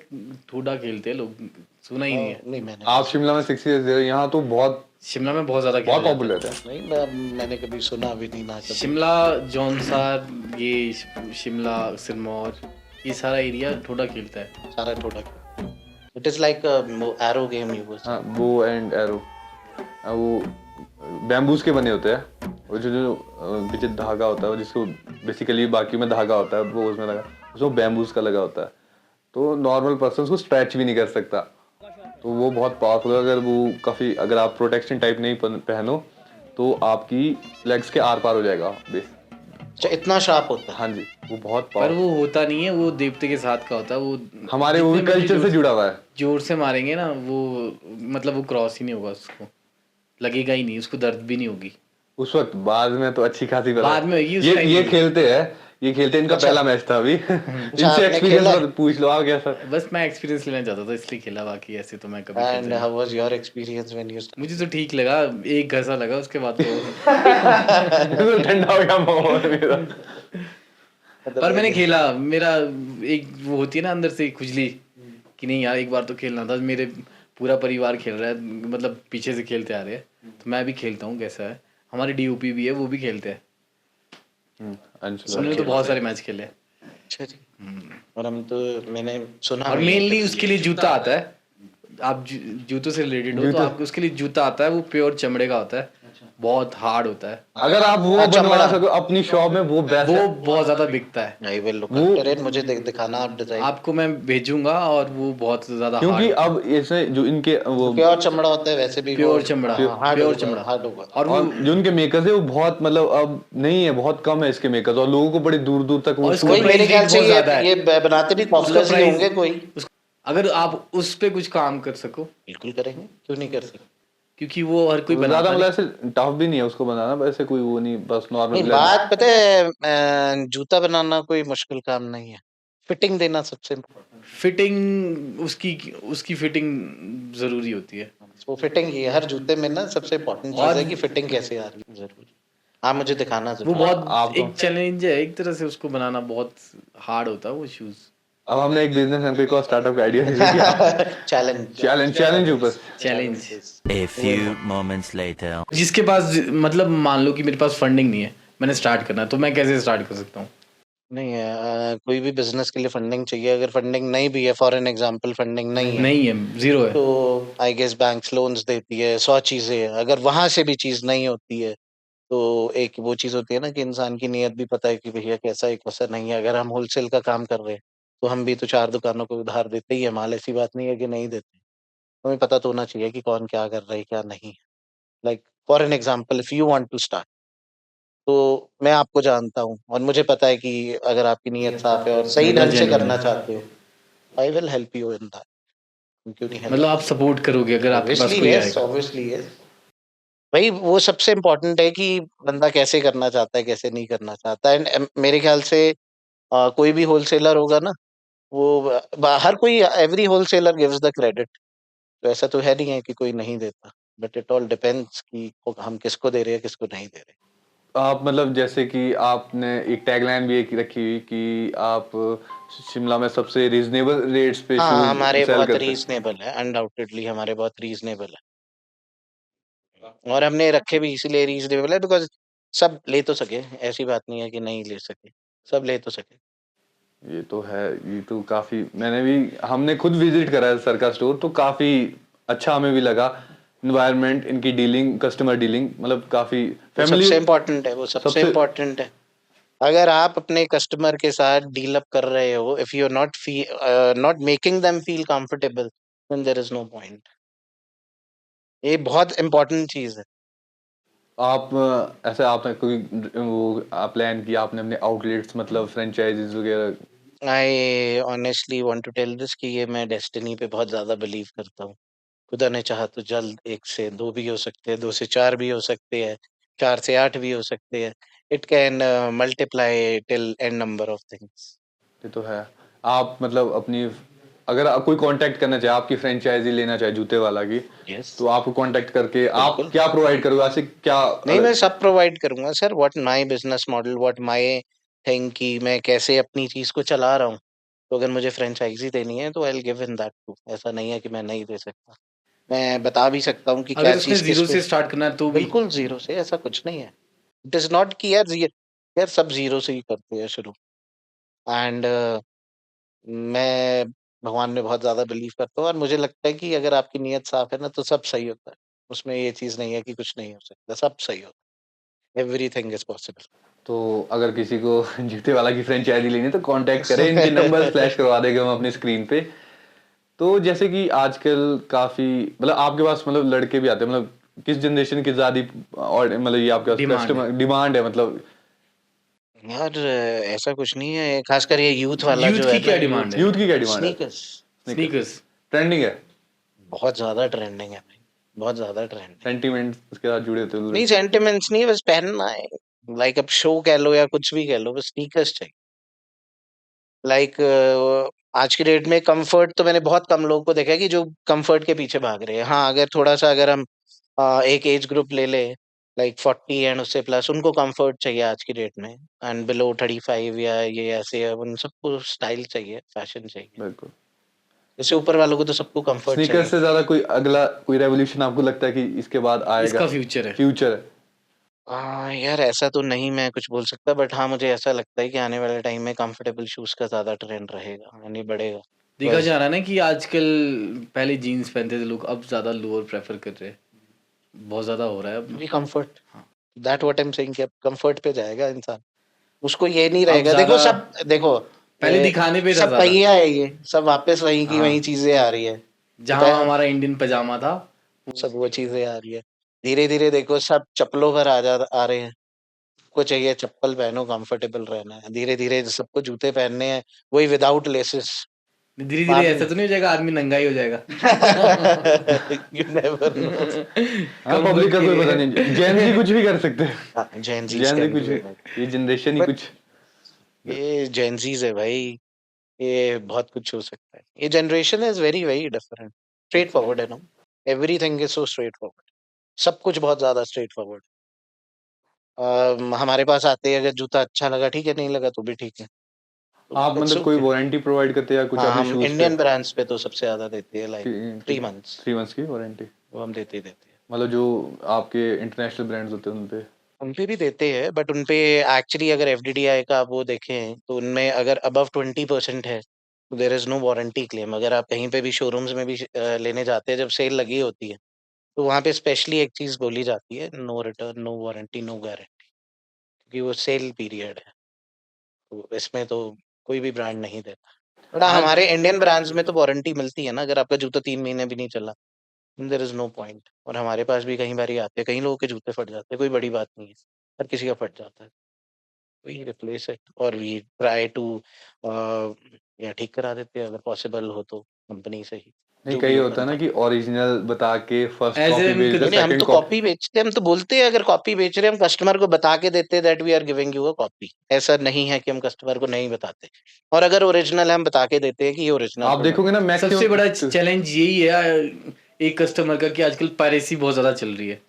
ठोडा खेलते हैं लोग, सुना ही नहीं है। नहीं मैंने आप शिमला में 6 years रहे, यहाँ तो बहुत शिमला में बहुत ज्यादा बहुत खेला जाता पॉपुलर है। नहीं मैंने कभी सुना भी नहीं ना है। कभी। शिमला, जौनसार, ये शिमला, सिरमौर, ये सारा एरिया ठोडा खेलता है। सारा ठोडा it is like arrow game you was. हाँ, बो एंड एरो, वो बैम्बूज के बने होते हैं, वो जो पीछे धागा होता है जिसको बेसिकली बाकी में धागा होता है वो उसमें लगा, उसमें बैम्बूज का लगा होता है, तो नॉर्मल पर्सन उसको स्ट्रेच भी नहीं कर सकता, तो वो बहुत पावरफुल है। अगर वो काफ़ी, अगर आप प्रोटेक्शन टाइप नहीं पहनो तो आपकी लेग्स के आर पार हो जाएगा बेस। अच्छा इतना शार्प होता है? हाँ जी, वो बहुत पर पावरफुल, वो होता नहीं है, वो देवते के साथ का होता है, वो हमारे वो जितने मर्जी कल्चर से जुड़ा हुआ है। जोर से मारेंगे ना वो, मतलब वो क्रॉस ही नहीं होगा, उसको लगेगा ही नहीं, उसको दर्द भी नहीं होगी। उस वक्त बाद में तो अच्छी खासी बाद में होगी, उस ये time ये नहीं। खेलते हैं, ये खेलते हैं, इनका अच्छा। पहला मैच था अभी। आपने इनसे एक्सपीरियंस खेला? पूछ लो आप क्या सर। बस मैं एक्सपीरियंस लेना चाहता था इसलिए खेला, बाकी ऐसे तो मैं कभी एंड खेलता नहीं। How was your experience when you मुझे तो ठीक लगा, एक घसा लगा, उसके बाद तो ठंडा हो गया माहौल मेरा। पर मैंने खेला, मेरा एक वो होती है ना अंदर से खुजली कि नहीं यार एक बार तो खेलना था, मेरे पूरा परिवार खेल रहा है, मतलब पीछे से खेलते आ रहे हैं, तो मैं भी खेलता हूँ, कैसा है। हमारे डीओपी भी है, वो भी खेलते हैं, उन्होंने तो बहुत सारे मैच खेले हैं। अच्छा जी। और हम तो मैंने सुना और भी है मेनली कभी। उसके लिए जूता आता है, आप जूतों से रिलेटेड हो तो आपको उसके लिए जूता आता है, वो प्योर चमड़े का होता है, बहुत हार्ड होता है, अगर आप वो अच्छा, बनवा बड़ा। सको अपनी शॉप में, वो बेस्ट वो है। बहुत ज्यादा बिकता है। आई विल लुक वो- आफ्टर इट। मुझे दिखाना आप डिजाइन। आपको मैं भेजूंगा और वो बहुत ज्यादा क्योंकि हार्ड अब ऐसे जो इनके वो प्योर चमड़ा होता है वैसे भी, प्योर चमड़ा, हार्ड प्योर होगा, चमड़ा। हार्ड होगा। और वो और जो उनके मेकर्स है वो बहुत मतलब अब नहीं है, बहुत कम है इसके मेकर्स, और लोगों को बड़े दूर दूर तक वो और इसका कोई प्राइस मेरे ख्याल रेंज से बहुत ज्यादा है। ये बनाते भी उसका कॉम्प्लेक्स ही प्राइस होंगे कोई। अगर आप उस पे कुछ काम कर सको, बिल्कुल करेंगे, क्यों नहीं कर सकते। क्योंकि वो हर कोई ज्यादा बनाता मतलब नहीं। ऐसे टफ भी नहीं है उसको बनाना, वैसे कोई वो नहीं, बस नहीं, नॉर्मल बात पता है, जूता बनाना कोई मुश्किल काम नहीं है, फिटिंग देना सबसे important। फिटिंग उसकी उसकी फिटिंग जरूरी होती है। वो फिटिंग ही है हर जूते में ना, सबसे इम्पोर्टेंट चीज और है कि फिटिंग कैसे आ रही है, जरूर। हाँ, मुझे दिखाना वो जरूर। बहुत आप तो- एक चैलेंज है एक तरह से, उसको बनाना बहुत हार्ड होता है वो शूज। अब हमने एक बिजनेस हमको एक और स्टार्टअप का आइडिया दे दिया। चैलेंज चैलेंज ऊपर। Challenge. A few moments later. जिसके पास मतलब मान लो कि मेरे पास फंडिंग नहीं है, मैंने स्टार्ट करना है, तो मैं कैसे स्टार्ट कर सकता हूँ? नहीं है, कोई भी बिजनेस के लिए फंडिंग चाहिए। अगर फंडिंग नहीं भी है, फॉर एन एग्जांपल फंडिंग नहीं है, नहीं है, जीरो है। तो आई गेस बैंक्स लोन्स देती है, 100 चीजें हैं। अगर वहां से भी चीज नहीं होती है, तो एक वो चीज होती है ना कि इंसान की नीयत भी पता है कि भैया कैसा है कैसा नहीं है। अगर हम होलसेल का काम कर रहे हैं, तो हम भी तो 4 दुकानों को उधार देते ही है माल, ऐसी बात नहीं है कि नहीं देते। हमें पता तो होना चाहिए कि कौन क्या कर रहा है क्या नहीं है। Like for an example, if you want to start, तो मैं आपको जानता हूँ और मुझे पता है कि अगर आपकी नीयत साफ है और सही बिल्कुल ढंग से genuine करना है। चाहते हो, I will help you in that. क्यों नहीं मतलब आप सपोर्ट करोगे अगर आपके पास ऑब्वियसली कोई यस, आएगा? Obviously yes. भाई वो सबसे इम्पोर्टेंट है कि बंदा कैसे करना चाहता है कैसे नहीं करना चाहता है। एंड मेरे ख्याल से कोई भी होलसेलर होगा ना, वो हर कोई, every wholesaler gives the credit. तो ऐसा तो है नहीं है कि कोई नहीं देता, बट इट ऑल डिपेंड्स कि हम किसको दे रहे हैं किसको नहीं दे रहे। आप मतलब जैसे कि आपने एक टैगलाइन भी एक रखी हुई कि आप शिमला में सबसे रीजनेबल रेट्स पे हाँ, शूज हमारे सेल बहुत करते हैं। रीजनेबल है, अनडाउटेडली हमारे बहुत रीजनेबल है। और हमने रखे भी इसीलिए रीजनेबल है बिकॉज सब ले तो सके, ऐसी बात नहीं है कि नहीं ले सके, सब ले तो सके। ये तो है, ये तो काफी, मैंने भी, हमने खुद विजिट करा है सर का स्टोर, तो काफी अच्छा हमें भी लगा। इन्वायरमेंट, इनकी डीलिंग, कस्टमर डीलिंग, मतलब काफी वो फैमिली। सबसे इम्पोर्टेंट है, वो सबसे इम्पोर्टेंट है। अगर आप अपने कस्टमर के साथ डील अप कर रहे हो, if you are not making them feel comfortable, then there is no point. ये बहुत इम्पोर्टेंट चीज है। आप ऐसे आपने कोई वो प्लान किया आपने अपने आउटलेट्स, मतलब फ्रेंचाइजीज वगैरह? I honestly want to tell this कि ये मैं डेस्टिनी पे बहुत ज्यादा बिलीव करता हूँ। खुदा ने चाहा तो जल्द 1 से 2 भी हो सकते हैं, 2 से 4 भी हो सकते हैं, 4 से 8 भी हो सकते हैं। It can multiply till an number of things. ये तो है। आप मतलब अपनी, अगर कोई कांटेक्ट करना चाहे, आपकी फ्रेंचाइजी लेना चाहे जूते वाला की, यस, तो आपको कांटेक्ट करके आप बिल्कुल। क्या प्रोवाइड करोगे, ऐसे क्या? नहीं, मैं सब प्रोवाइड करूंगा sir. What my business model, what my thing कि मैं कैसे अपनी चीज को चला रहा हूँ। तो अगर मुझे फ्रेंचाइजी देनी है तो I will give in that too. ऐसा नहीं है कि मैं नहीं दे सकता। मैं बता भी सकता हूँ कि क्या अगर उसने चीज किस जीरो पे। से स्टार्ट करना है तो भी? बिल्कुल जीरो से, ऐसा कुछ नहीं है। इट इज नॉट कि यार यार सब जीरो से ही करते हैं शुरू। एंड मैं भगवान में बहुत ज्यादा बिलीव करता हूँ और मुझे लगता है कि अगर आपकी नीयत साफ है ना, तो सब सही होता है। उसमें ये चीज नहीं है कि कुछ नहीं हो सकता, सब सही होता है। Everything is possible. तो अगर किसी को जूते वाला की फ्रेंचाइजी लेनी है तो कांटेक्ट करें, इनके नंबर फ्लैश करवा देंगे हम अपनी स्क्रीन पे। तो जैसे कि आजकल काफी, मतलब आपके पास मतलब लड़के भी आते हैं, मतलब किस जनरेशन की ज्यादा, और मतलब ये आपके पास Demand कस्टमर डिमांड है, मतलब यार ऐसा कुछ नहीं है, खासकर ये यूथ वाला यूथ जो की है क्या ना, डिमांड है? यूथ की क्या डिमांड है? Sneakers sneakers. ट्रेंडिंग है, बहुत ज्यादा ट्रेंडिंग है भाई, बहुत ज्यादा ट्रेंडिंग। सेंटीमेंट उसके साथ जुड़े होते नहीं, हैं। सेंटिमेंट्स नहीं, बस पहनना है। लाइक अब शो कह लो या कुछ भी कह लो, बस स्नीकर्स चाहिए। लाइक आज की डेट में कंफर्ट तो मैंने बहुत कम लोगों को देखा है कि जो कंफर्ट के पीछे भाग रहे हैं। हाँ, अगर थोड़ा सा अगर हम एक एज ग्रुप ले ले, लाइक 40 एंड उससे प्लस, उनको कंफर्ट चाहिए आज की डेट में। एंड बिलो 35 या ये ऐसे है, उन सबको स्टाइल चाहिए, फैशन चाहिए। बिल्कुल। इससे ऊपर वालों को तो सबको कंफर्ट स्नीकर चाहिए। से ज्यादा कोई अगला कोई रेवोल्यूशन आपको लगता है कि इसके बाद आएगा? इसका फ्यूचर है। फ्यूचर है। यार ऐसा तो नहीं मैं कुछ बोल सकता, बट हाँ मुझे ऐसा लगता है कि आने वाले टाइम में कंफर्टेबल शूज का ज्यादा ट्रेंड रहेगा, यानी बढ़ेगा। देखा जा रहा है ना कि आजकल पहले जीन्स पहनते थे लोग, अब ज्यादा लोअर प्रेफर कर रहे हैं। बहुत ज़्यादा हो रहा है अब। भी कंफर्ट, हाँ। That what I am saying कि अब कंफर्ट पे जाएगा इंसान। उसको ये नहीं अब रहेगा, देखो ज़्यादा सब देखो पहले दिखाने पे था सब ज़्यादा। पहिया है, ये सब वापस वही की हाँ, वही चीजें आ रही है। जहाँ हमारा इंडियन पजामा था, सब वो चीजें आ रही है। धीरे धीरे देखो सब चप्पलों पर आ रहे हैं। को चाहिए चप्पल पहनो, कंफर्टेबल रहना है। धीरे धीरे सबको जूते पहनने हैं, वही विदाउट लेसेस। धीरे-धीरे बाद ऐसा में तो नहीं हो जाएगा आदमी नंगा ही हो जाएगा। You never know. हाँ, कम पब्लिक लोग का के कोई पता लिए। नहीं, जेन जी कुछ भी कर सकते हैं। जेन जीज जेन जी कैन कुछ डू भी, इट। ये जनरेशन ही बट कुछ। ये जेनजीज है भाई, ये बहुत कुछ हो सकता है। ये generation is very very different, straight forward है ना। Everything is so straight forward, सब कुछ बहुत ज्यादा स्ट्रेट फॉरवर्ड। हमारे पास आते हैं, अगर जूता अच्छा लगा ठीक है, नहीं लगा तो भी ठीक है, आप इट्स मतलब कोई ओके। वारंटी प्रोवाइड करते हैं या कुछ हाँ, अपने हम शूज पे? इंडियन ब्रांड्स पे तो सबसे ज्यादा देते हैं, लाइक 3 मंथ्स 3 मंथ्स की वारंटी? वो हम देते ही देते हैं। मतलब जो आपके इंटरनेशनल ब्रांड्स होते हैं उन पे? उनपे भी देते हैं, बट उनपे एक्चुअली अगर एफडीडीआई का आप वो देखें तो उनमें अगर अबव 20% है तो there is no warranty claim. अगर आप कहीं पे भी शोरूम्स में भी लेने जाते हैं, जब सेल लगी होती है तो वहाँ पे स्पेशली एक चीज बोली जाती है, no return, no warranty, no guarantee, क्योंकि वो सेल पीरियड है। तो इसमें तो कोई भी ब्रांड नहीं देता। बट हाँ, आज हमारे इंडियन ब्रांड्स में तो वारंटी मिलती है ना। अगर आपका जूता 3 महीने भी नहीं चला, देयर इज नो पॉइंट। और हमारे पास भी कई बार आते हैं, कई लोगों के जूते फट जाते हैं, कोई बड़ी बात नहीं है, हर किसी का फट जाता है। वी रिप्लेस इट और वी ट्राई टू या ठीक करा देते हैं अगर पॉसिबल हो तो, कंपनी से ही नहीं, जो भी कई हो होता है ना बनता है। कि ओरिजिनल बता के फर्स्ट एज़ कॉपी एन भेज दे, नहीं नहीं, हम सेकंड तो कॉपी। कॉपी बेचते हैं, हम तो बोलते हैं अगर कॉपी बेच रहे हैं हम कस्टमर को बता के देते हैं that we are giving you a copy. ऐसा नहीं है कि हम कस्टमर को नहीं बताते, और अगर ओरिजिनल हम बता के देते हैं कि ये ओरिजिनल आप देखोगे ना प्रोडक्ट। सबसे बड़ा मैक्सिमम। चैलेंज यही है एक कस्टमर का कि आजकल पायरेसी बहुत ज़्यादा चल रही है।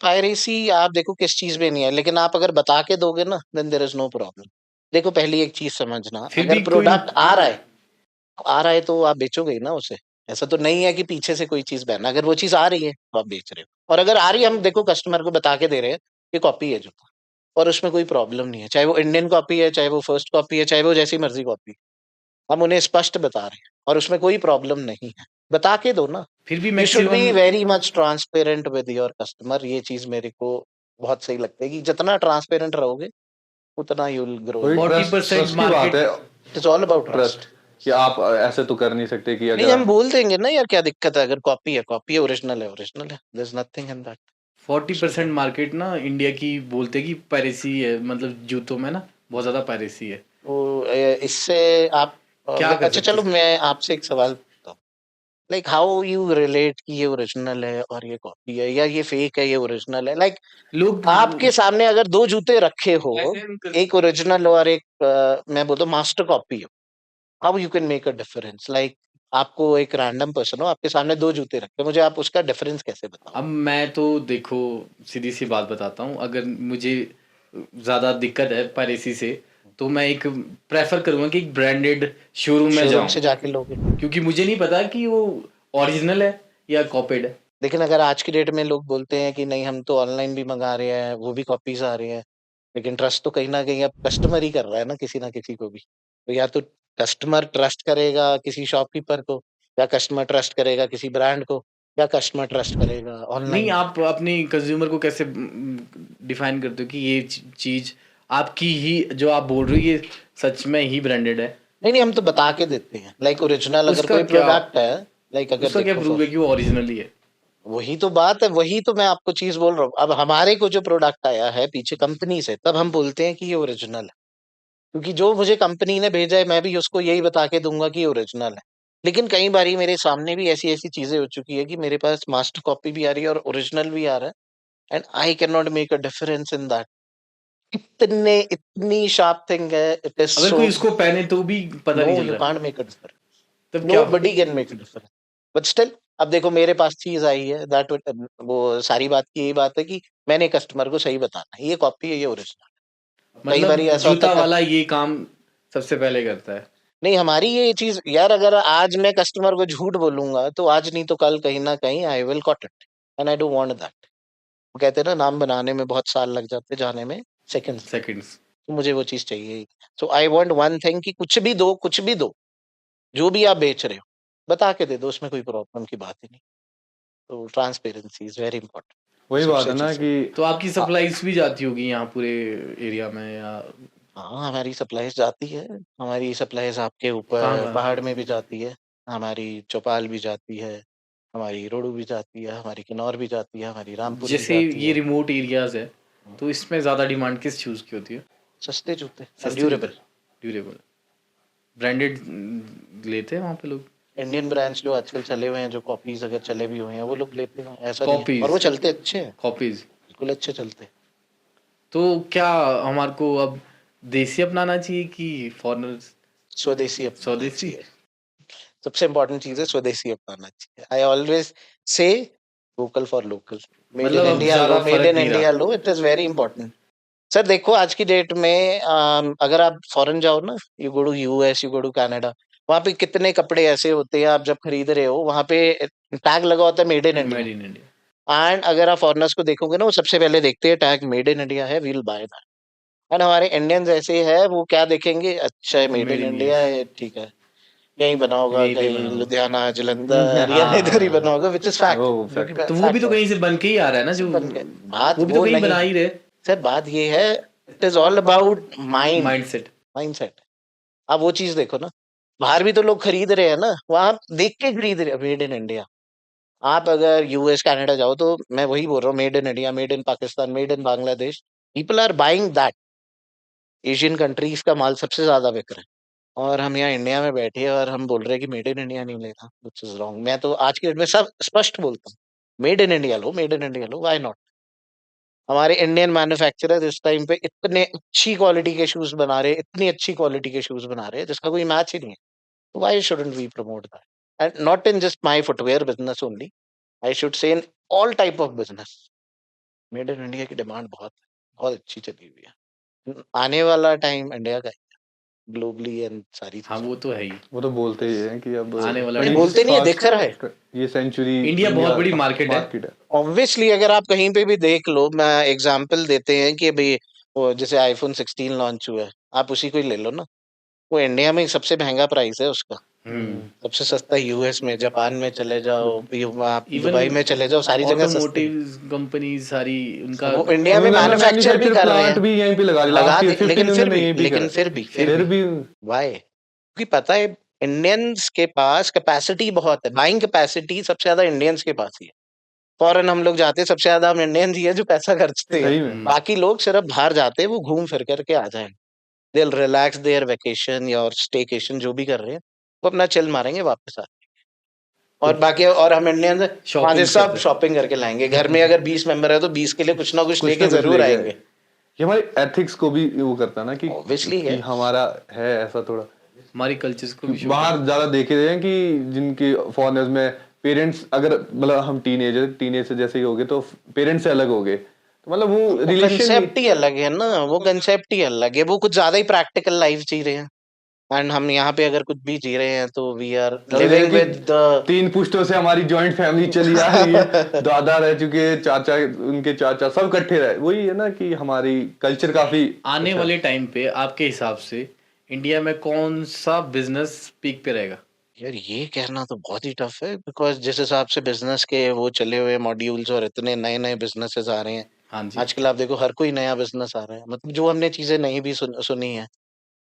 पायरेसी आप देखो किस चीज में नहीं है, लेकिन आप अगर बता के दोगे ना then there is no problem. देखो पहली एक चीज समझना, फिर अगर भी कोई प्रोडक्ट आ रहा है तो आप बेचोगे ही ना उसे। ऐसा तो नहीं है कि पीछे से कोई चीज बैन, अगर वो चीज आ रही है तो आप बेच रहे हो। और अगर आ रही है, हम देखो कस्टमर को बता के दे रहे हैं ये कॉपी है जूता, और उसमें कोई प्रॉब्लम नहीं है, चाहे वो इंडियन कॉपी है, चाहे वो फर्स्ट कॉपी है, चाहे वो जैसी मर्जी कॉपी। हम उन्हें स्पष्ट बता रहे हैं और उसमें कोई प्रॉब्लम नहीं है, बता के दो ना। फिर भी you should maximum be very much transparent with your customer. ये चीज मेरे को बहुत सही लगता है कि जितना ट्रांसपेरेंट रहोगे उतना यू विल ग्रो इन वही बिजनेस। ट्रस्ट, 40% ट्रस्ट की बात है। Market it is all about trust, trust. कि आप ऐसे तो कर नहीं सकते कि नहीं, अगर हम बोल देंगे ना यार, क्या दिक्कत है, अगर कॉपी है कॉपी है, ओरिजिनल है ओरिजिनल है, there is nothing in that. 40% market ना इंडिया की बोलते कि पायरेसी है, मतलब जूतों में ना बहुत ज़्यादा पायरेसी है। तो इससे आप क्या कर अच्छा सकते चलो हैं? मैं आपसे एक सवाल पूछता हूँ, लाइक हाउ यू रिलेट कि ये ओरिजिनल है और ये कॉपी है, या ये फेक है ये ओरिजिनल है। लाइक लोग आपके सामने अगर दो जूते रखे हो, एक ओरिजिनल और एक मैं बोलता हूँ मास्टर कॉपी हो, how you can make a difference. Like आपको एक रैंडम पर्सन हो, आपके सामने दो जूते रखे, मुझे आप उसका डिफरेंस कैसे बताओ। अब मैं तो देखो सीधी सी बात बताता हूँ, अगर मुझे ज़्यादा दिक्कत है पायरेसी से तो मैं एक प्रेफर करूँगा कि एक ब्रांडेड शोरूम में शोरूम जाऊँ, से जाके लोगे। क्योंकि मुझे नहीं पता कि वो ओरिजिनल है या कॉपीड है। लेकिन अगर आज की डेट में लोग बोलते हैं कि नहीं हम तो ऑनलाइन भी मंगा रहे हैं, वो भी कॉपीज आ रही हैं, लेकिन ट्रस्ट तो कहीं ना कहीं अब कस्टमर ही कर रहा है ना किसी को भी। तो या तो कस्टमर ट्रस्ट करेगा किसी शॉपकीपर को, या कस्टमर ट्रस्ट करेगा किसी ब्रांड को, या कस्टमर ट्रस्ट करेगा नहीं, ऑनलाइन। आप अपनी कंज्यूमर को कैसे डिफाइन करते हो कि ये चीज़ आपकी ही जो आप बोल रहे हो ये सच में ही ब्रांडेड है? नहीं नहीं, हम तो बता के देते हैं, लाइक ओरिजिनल अगर उसका कोई क्या प्रोडक्ट है, लाइक अगर उसका क्या देखो प्रूफ है कि वो ओरिजिनल ही है? वही तो बात है, वही तो मैं आपको चीज बोल रहा हूँ। अब हमारे को जो प्रोडक्ट आया है पीछे कंपनी से, तब हम बोलते हैं कि ये ओरिजिनल है, क्योंकि जो मुझे कंपनी ने भेजा है मैं भी उसको यही बता के दूंगा कि ये ओरिजिनल है। लेकिन कई बारी मेरे सामने भी ऐसी ऐसी चीजें हो चुकी है कि मेरे पास मास्टर कॉपी भी आ रही है और ओरिजिनल भी आ रहा है, and I can not make a difference in that. इतनी शार्प थिंग है, इट इज अगर सो। कोई इसको पहने तो भी पता नो नहीं चल यू रहा, कांट मेक अ डिफरेंस, तब क्या? Nobody can make a difference. But still अब देखो मेरे पास चीज आई है, दैट वो सारी बात की यही बात है कि मैंने कस्टमर को सही बताना है, ये कॉपी है ये ओरिजिनल। कई बार मतलब ऐसा होता जूता है वाला ये काम सबसे पहले करता है। नहीं, हमारी ये चीज यार, अगर आज मैं कस्टमर को झूठ बोलूंगा तो आज नहीं तो कल कहीं ना कहीं I will caught it, and I don't want that. वो कहते हैं ना, नाम बनाने में बहुत साल लग जाते, जाने में सेकंड्स लगते। सेकंड्स। तो मुझे वो चीज चाहिए ही। सो आई वांट वन थिंग कि कुछ भी दो, कुछ भी दो, जो भी आप बेच रहे हो बता के दे दो, उसमें कोई प्रॉब्लम की बात ही नहीं। तो ट्रांसपेरेंसी इज वेरी इंपॉर्टेंट। वही बात सबसे है ना अच्छी कि तो आपकी सप्लाईज भी जाती होगी यहाँ पूरे एरिया में, या हाँ, हमारी सप्लाईज जाती है। हमारी सप्लाईज आपके कहाँ ऊपर कहाँ? पहाड़ में भी जाती है, हमारी चौपाल भी जाती है, हमारी रोडू भी जाती है, हमारी किन्नौर भी जाती है, हमारी रामपुर भी जैसे जाती ये है। रिमोट एरियाज है, तो इसमें ज़्यादा डिमांड किस शूज़ की होती है? सस्ते जूते एंड सस्ते ड्यूरेबल। ड्यूरेबल ब्रांडेड लेते हैं वहाँ पे लोग? इंडियन ब्रांड्स जो आजकल चले हुए हैं, जो कॉपीज अगर चले भी हुए हैं, वो लोग लेते हैं, ऐसा नहीं है। कॉपीज और वो चलते अच्छे हैं, कॉपीज बिल्कुल अच्छे चलते हैं। तो क्या हमारे को अब देसी अपनाना चाहिए कि फॉरेनर्स? स्वदेशी अपनाना स्वदेशी? चाहिए। सबसे इम्पोर्टेंट चीज है स्वदेशी अपनाना चाहिए। I always say vocal for local. Made in मतलब अब इंडिया ज़्यादा लो, मेड फर्क इन नहीं इंडिया रहा। लो, it is very important. Sir देखो, आज की डेट में अगर आप फॉरेन जाओ ना, you go to US, you go to Canada, वहां पे कितने कपड़े ऐसे होते हैं, आप जब खरीद रहे हो वहां पे टैग लगा होता है made in India. Made in India. And अगर आप फॉरेनर्स को देखोगे ना, वो सबसे पहले देखते हैं टैग मेड इन इंडिया है, वील बाय दैट। एंड हमारे इंडियंस ऐसे है, वो क्या देखेंगे, अच्छा है made made in in India US, है, ठीक है, यहीं बना होगा, यहीं पे बना कहीं होगा। लुधियाना, जलंधर या इधर ही बना होगा, विच इज फैक्ट। वो जो कि fact तो वो भी तो fact है। कहीं से बन के ही आ रहा है ना, जो बन के बात वो भी तो कहीं नहीं बना है। ही रहे। सर बात ये है, it is all about mind, mindset. Mindset. आप वो चीज देखो ना, बाहर भी तो लोग खरीद रहे हैं ना, वहां देख के खरीद रहे हैं मेड इन इंडिया। आप अगर यूएस कनाडा जाओ, तो मैं वही बोल रहा हूँ, made in India, made in Pakistan, made in Bangladesh, people are buying that. Asian countries का माल सबसे ज्यादा बिक रहा है, और हम यहाँ इंडिया में बैठे हैं और हम बोल रहे हैं कि मेड इन इंडिया नहीं लेना, व्हिच इज रॉन्ग। मैं तो आज के डेट में सब स्पष्ट बोलता हूँ, made in India low, made in India low, why not. हमारे इंडियन मैन्युफैक्चरर इस टाइम पे इतने अच्छी क्वालिटी के शूज बना रहे हैं, इतनी अच्छी क्वालिटी के शूज बना रहे हैं जिसका कोई मैच ही नहीं है। तो why shouldn't we promote that? And not in just my footwear business only, I should say in all type of business. Made in India की डिमांड बहुत अच्छी चली हुई है। आने वाला टाइम इंडिया का ग्लोबली एंड सारी हाँ, चीजों वो में। तो है ही। वो तो बोलते ही हैं कि अब आने वाला नहीं, टाइम बोलते नहीं है, दिख रहा है। ये सेंचुरी इंडिया बहुत बड़ी मार्केट है। मार्केट है। ऑब्वियसली अगर आप कहीं पे भी देख लो, मैं एग्जांपल देते हैं कि अभी वो जैसे आईफोन 16 लॉन्च हुआ है, आप उसी को ही ले लो ना। वो इंडिया में सबसे महंगा प्राइस है उसका, सबसे सस्ता यूएस में, जापान में चले जाओ, आप इवन दुबई में चले जाओ, सारी जगह सस्ते हैं। ऑटोमोटिव कंपनीज सारी उनका वो इंडिया में उन्होंने मैन्युफैक्चर भी कर रहे प्लांट हैं, भी यहीं पे लगा लिया लगा लास्ट दे, ईयर 15 लेकिन फिर उन्होंने भी, यहीं पे लेकिन करा। फिर भी वाई? क्योंकि पता है, इंडियंस के पास कैपेसिटी बहुत है, बाइंग कैपेसिटी सबसे ज्यादा इंडियंस के पास ही है। फॉरेन हम लोग जाते हैं, सबसे ज्यादा हम इंडियंस ही है जो पैसा खर्चते हैं। सही में बाकी लोग सिर्फ बाहर जाते हैं, वो घूम फिर करके आ जाएं, दे रिलैक्स देयर वेकेशन या स्टेकेशन, जो भी कर रहे हैं, वो अपना चिल मारेंगे, वापस आ। और बाकी, और हम इंडियंस वहां से शॉपिंग सब करते हैं। शॉपिंग करके लाएंगे। घर में अगर 20 मेंबर है तो 20 के लिए कुछ ना कुछ कुछ लेके ना कुछ जरूर लेके आएंगे। ये हमारे एथिक्स को भी वो करता है ना कि Obviously है। हमारा है ऐसा थोड़ा। हमारी कल्चर्स को भी बाहर ज्यादा देखे हैं कि जिनके फॉरेनर्स में पेरेंट्स, अगर मतलब हम टीनेज से जैसे ही हो गए तो पेरेंट्स से अलग हो गए, तो मतलब वो रिलेशन कंसेप्ट ही अलग है ना, वो कंसेप्ट ही अलग है, वो कुछ ज्यादा ही प्रैक्टिकल लाइफ जी रहे हैं। एंड हम यहाँ पे अगर कुछ भी जी रहे हैं तो we are living with the 3 पुश्तों से हमारी जॉइंट फैमिली चली आ रही है, दादा रह चुके, चाचा, उनके चाचा सब इकट्ठे रहे। वही है ना कि हमारी कल्चर काफी आने वाले टाइम पे आपके हिसाब से इंडिया में कौन सा बिजनेस पीक पे रहेगा? यार ये कहना तो बहुत ही टफ है, बिकॉज जिस हिसाब से बिजनेस के वो चले हुए मॉड्यूल्स और इतने नए नए बिजनेसेस आ रहे हैं हाँ जी। आजकल, आप देखो हर कोई नया बिजनेस आ रहा है, मतलब जो हमने चीजें नहीं भी सुनी है।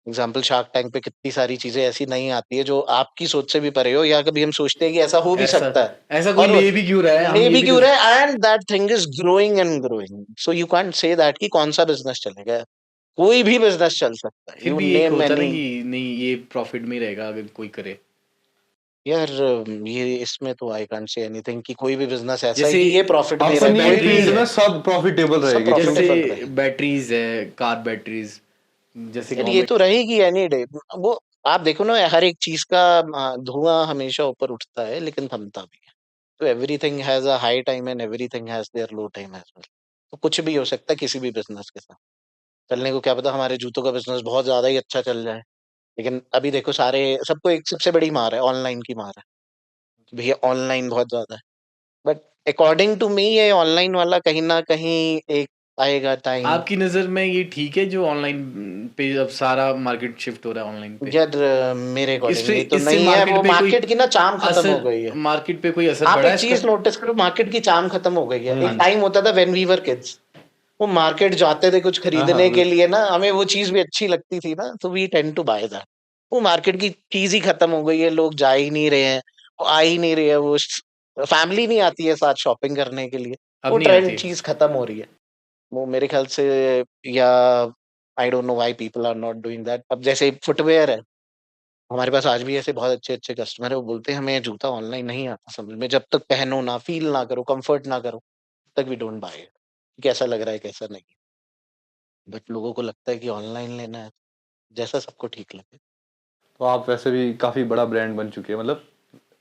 एग्जाम्पल शार्क टैंक पे कितनी सारी चीजें ऐसी नहीं आती है जो आपकी सोच से भी परे हो, या कभी हम सोचते हैं कि ऐसा हो भी सकता है, ऐसा कोई और ले भी क्यों रहा है, हम ले ये भी भी क्यों तो- रहा है, and that thing is growing and growing, so you can't say that कि कौन सा बिजनेस चलेगा। कोई भी बिजनेस चल सकता है, फिर यू भी एक नेम होता ना एनी। कि नहीं, ये प्रॉफिट में ही रहेगा अगर कोई करे। यार ये इसमें तो आई कांट से एनीथिंग कि कोई भी बिजनेस ऐसा है जैसे कि ये प्रॉफिट दे रहा अपनी है, कोई भी फील्ड है। में सब प्रॉफिटेबल सब रहेगी। profit- जैसे profitable रहेगा। बैटरीज है, कार बैटरीज, जैसे यार ये गवर्नमेंट तो रहेगी एनी डे। वो आप देखो ना, हर एक चीज का धुआं हमेशा ऊपर उठता है लेकिन थमता भी है। तो everything has a high time and everything has their low time as well. तो कुछ भी हो सकता है किसी भी बिजनेस के साथ। चलने को क्या पता हमारे जूतों का बिजनेस बहुत ज्यादा ही अच्छा चल जाए, लेकिन अभी देखो सारे, सबको एक सबसे बड़ी मार है, ऑनलाइन की मार है। भैया ऑनलाइन बहुत ज्यादा है, बट अकॉर्डिंग टू मी ये ऑनलाइन वाला कहीं ना कहीं एक आएगा टाइम। आपकी नज़र में ये ठीक है जो ऑनलाइन पे अब सारा मार्केट शिफ्ट हो रहा है ऑनलाइन पे? यार मेरे इससे अकॉर्डिंगली तो इससे नहीं है, मार्केट वो पे कोई मार्केट की ना चाम खत्म हो गई है। मार्केट पे कोई असर आप पड़ा है एक इसका? चीज नोटिस करो, मार्केट की चाम खत्म हो गई है। हाँ एक टाइम होता था व्हेन वी वर किड्स, वो मार्केट जाते थे कुछ हाँ हाँ खरीदने के बिल्कुल। लिए ना, हमें वो चीज भी अच्छी लगती थी ना, तो we tend to buy that. वो मार्केट की चीज ही खत्म हो गई है, लोग जा ही नहीं रहे हैं, वो आ ही नहीं रही है, वो फैमिली नहीं आती है साथ शॉपिंग करने के लिए, अब वो नहीं ट्रेंड आती। चीज खत्म हो रही है। वो मेरे ख्याल से, या I don't know why people are not doing that. अब जैसे फुटवेयर है, हमारे पास आज भी ऐसे बहुत अच्छे अच्छे कस्टमर है, वो बोलते हैं हमें जूता ऑनलाइन नहीं आता समझ में, जब तक पहनो ना, फील ना करो, कंफर्ट ना करो, तक वी डोंट बाय इट। कैसा लग रहा है कैसा नहीं, बट लोगों को लगता है कि ऑनलाइन लेना है, जैसा सबको ठीक लगे। तो आप वैसे भी काफी बड़ा ब्रांड बन चुके हैं, मतलब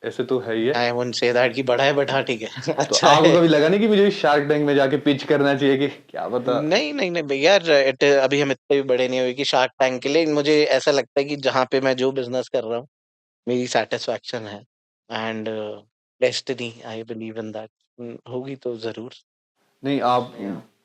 ऐसे तो है ही है। आई वोंट से दैट कि बड़ा है, बट हाँ ठीक है तो अच्छा आपको है। कभी लगा नहीं कि मुझे शार्क टैंक में जाके पिच करना चाहिए, कि क्या पता? नहीं नहीं नहीं भैया, अभी हम इतने भी बड़े नहीं हुए कि शार्क टैंक के लिए। मुझे ऐसा लगता है कि जहाँ पे मैं जो बिजनेस कर रहा हूँ, मेरी सेटिस्फैक्शन है, and destiny, I believe in that. होगी तो जरूर। नहीं, आप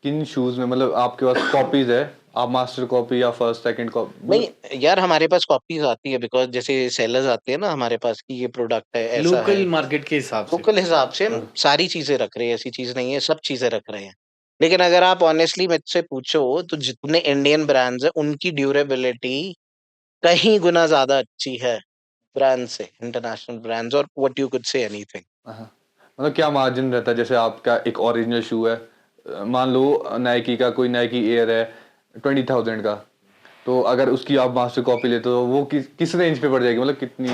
किन शूज में, मतलब आपके पास कॉपीज है, आप मास्टर कॉपी या फर्स्ट सेकंड कॉपी, मतलब? नहीं यार, हमारे पास कॉपीज आती है, बिकॉज जैसे सेलर्स आते हैं ना हमारे पास कि ये प्रोडक्ट है, ऐसा है, लोकल मार्केट के हिसाब से। लोकल हिसाब से हम सारी चीजें रख रहे हैं, ऐसी चीज नहीं है, सब चीजें रख रहे हैं। लेकिन अगर आप ऑनेस्टली मुझसे पूछो, तो जितने इंडियन ब्रांड्स हैं उनकी ड्यूरेबिलिटी कहीं गुना ज्यादा अच्छी है ब्रांड से, इंटरनेशनल ब्रांड्स, और what you could say anything. हाँ, मतलब क्या मार्जिन रहता है? जैसे आपका एक ओरिजिनल शू है, मान लो नाइकी का कोई नाइकी एयर है 20,000 का, तो अगर उसकी आप मास्टर कॉपी लेते हो, वो किस रेंज पे पड़ जाएगी, मतलब कितनी?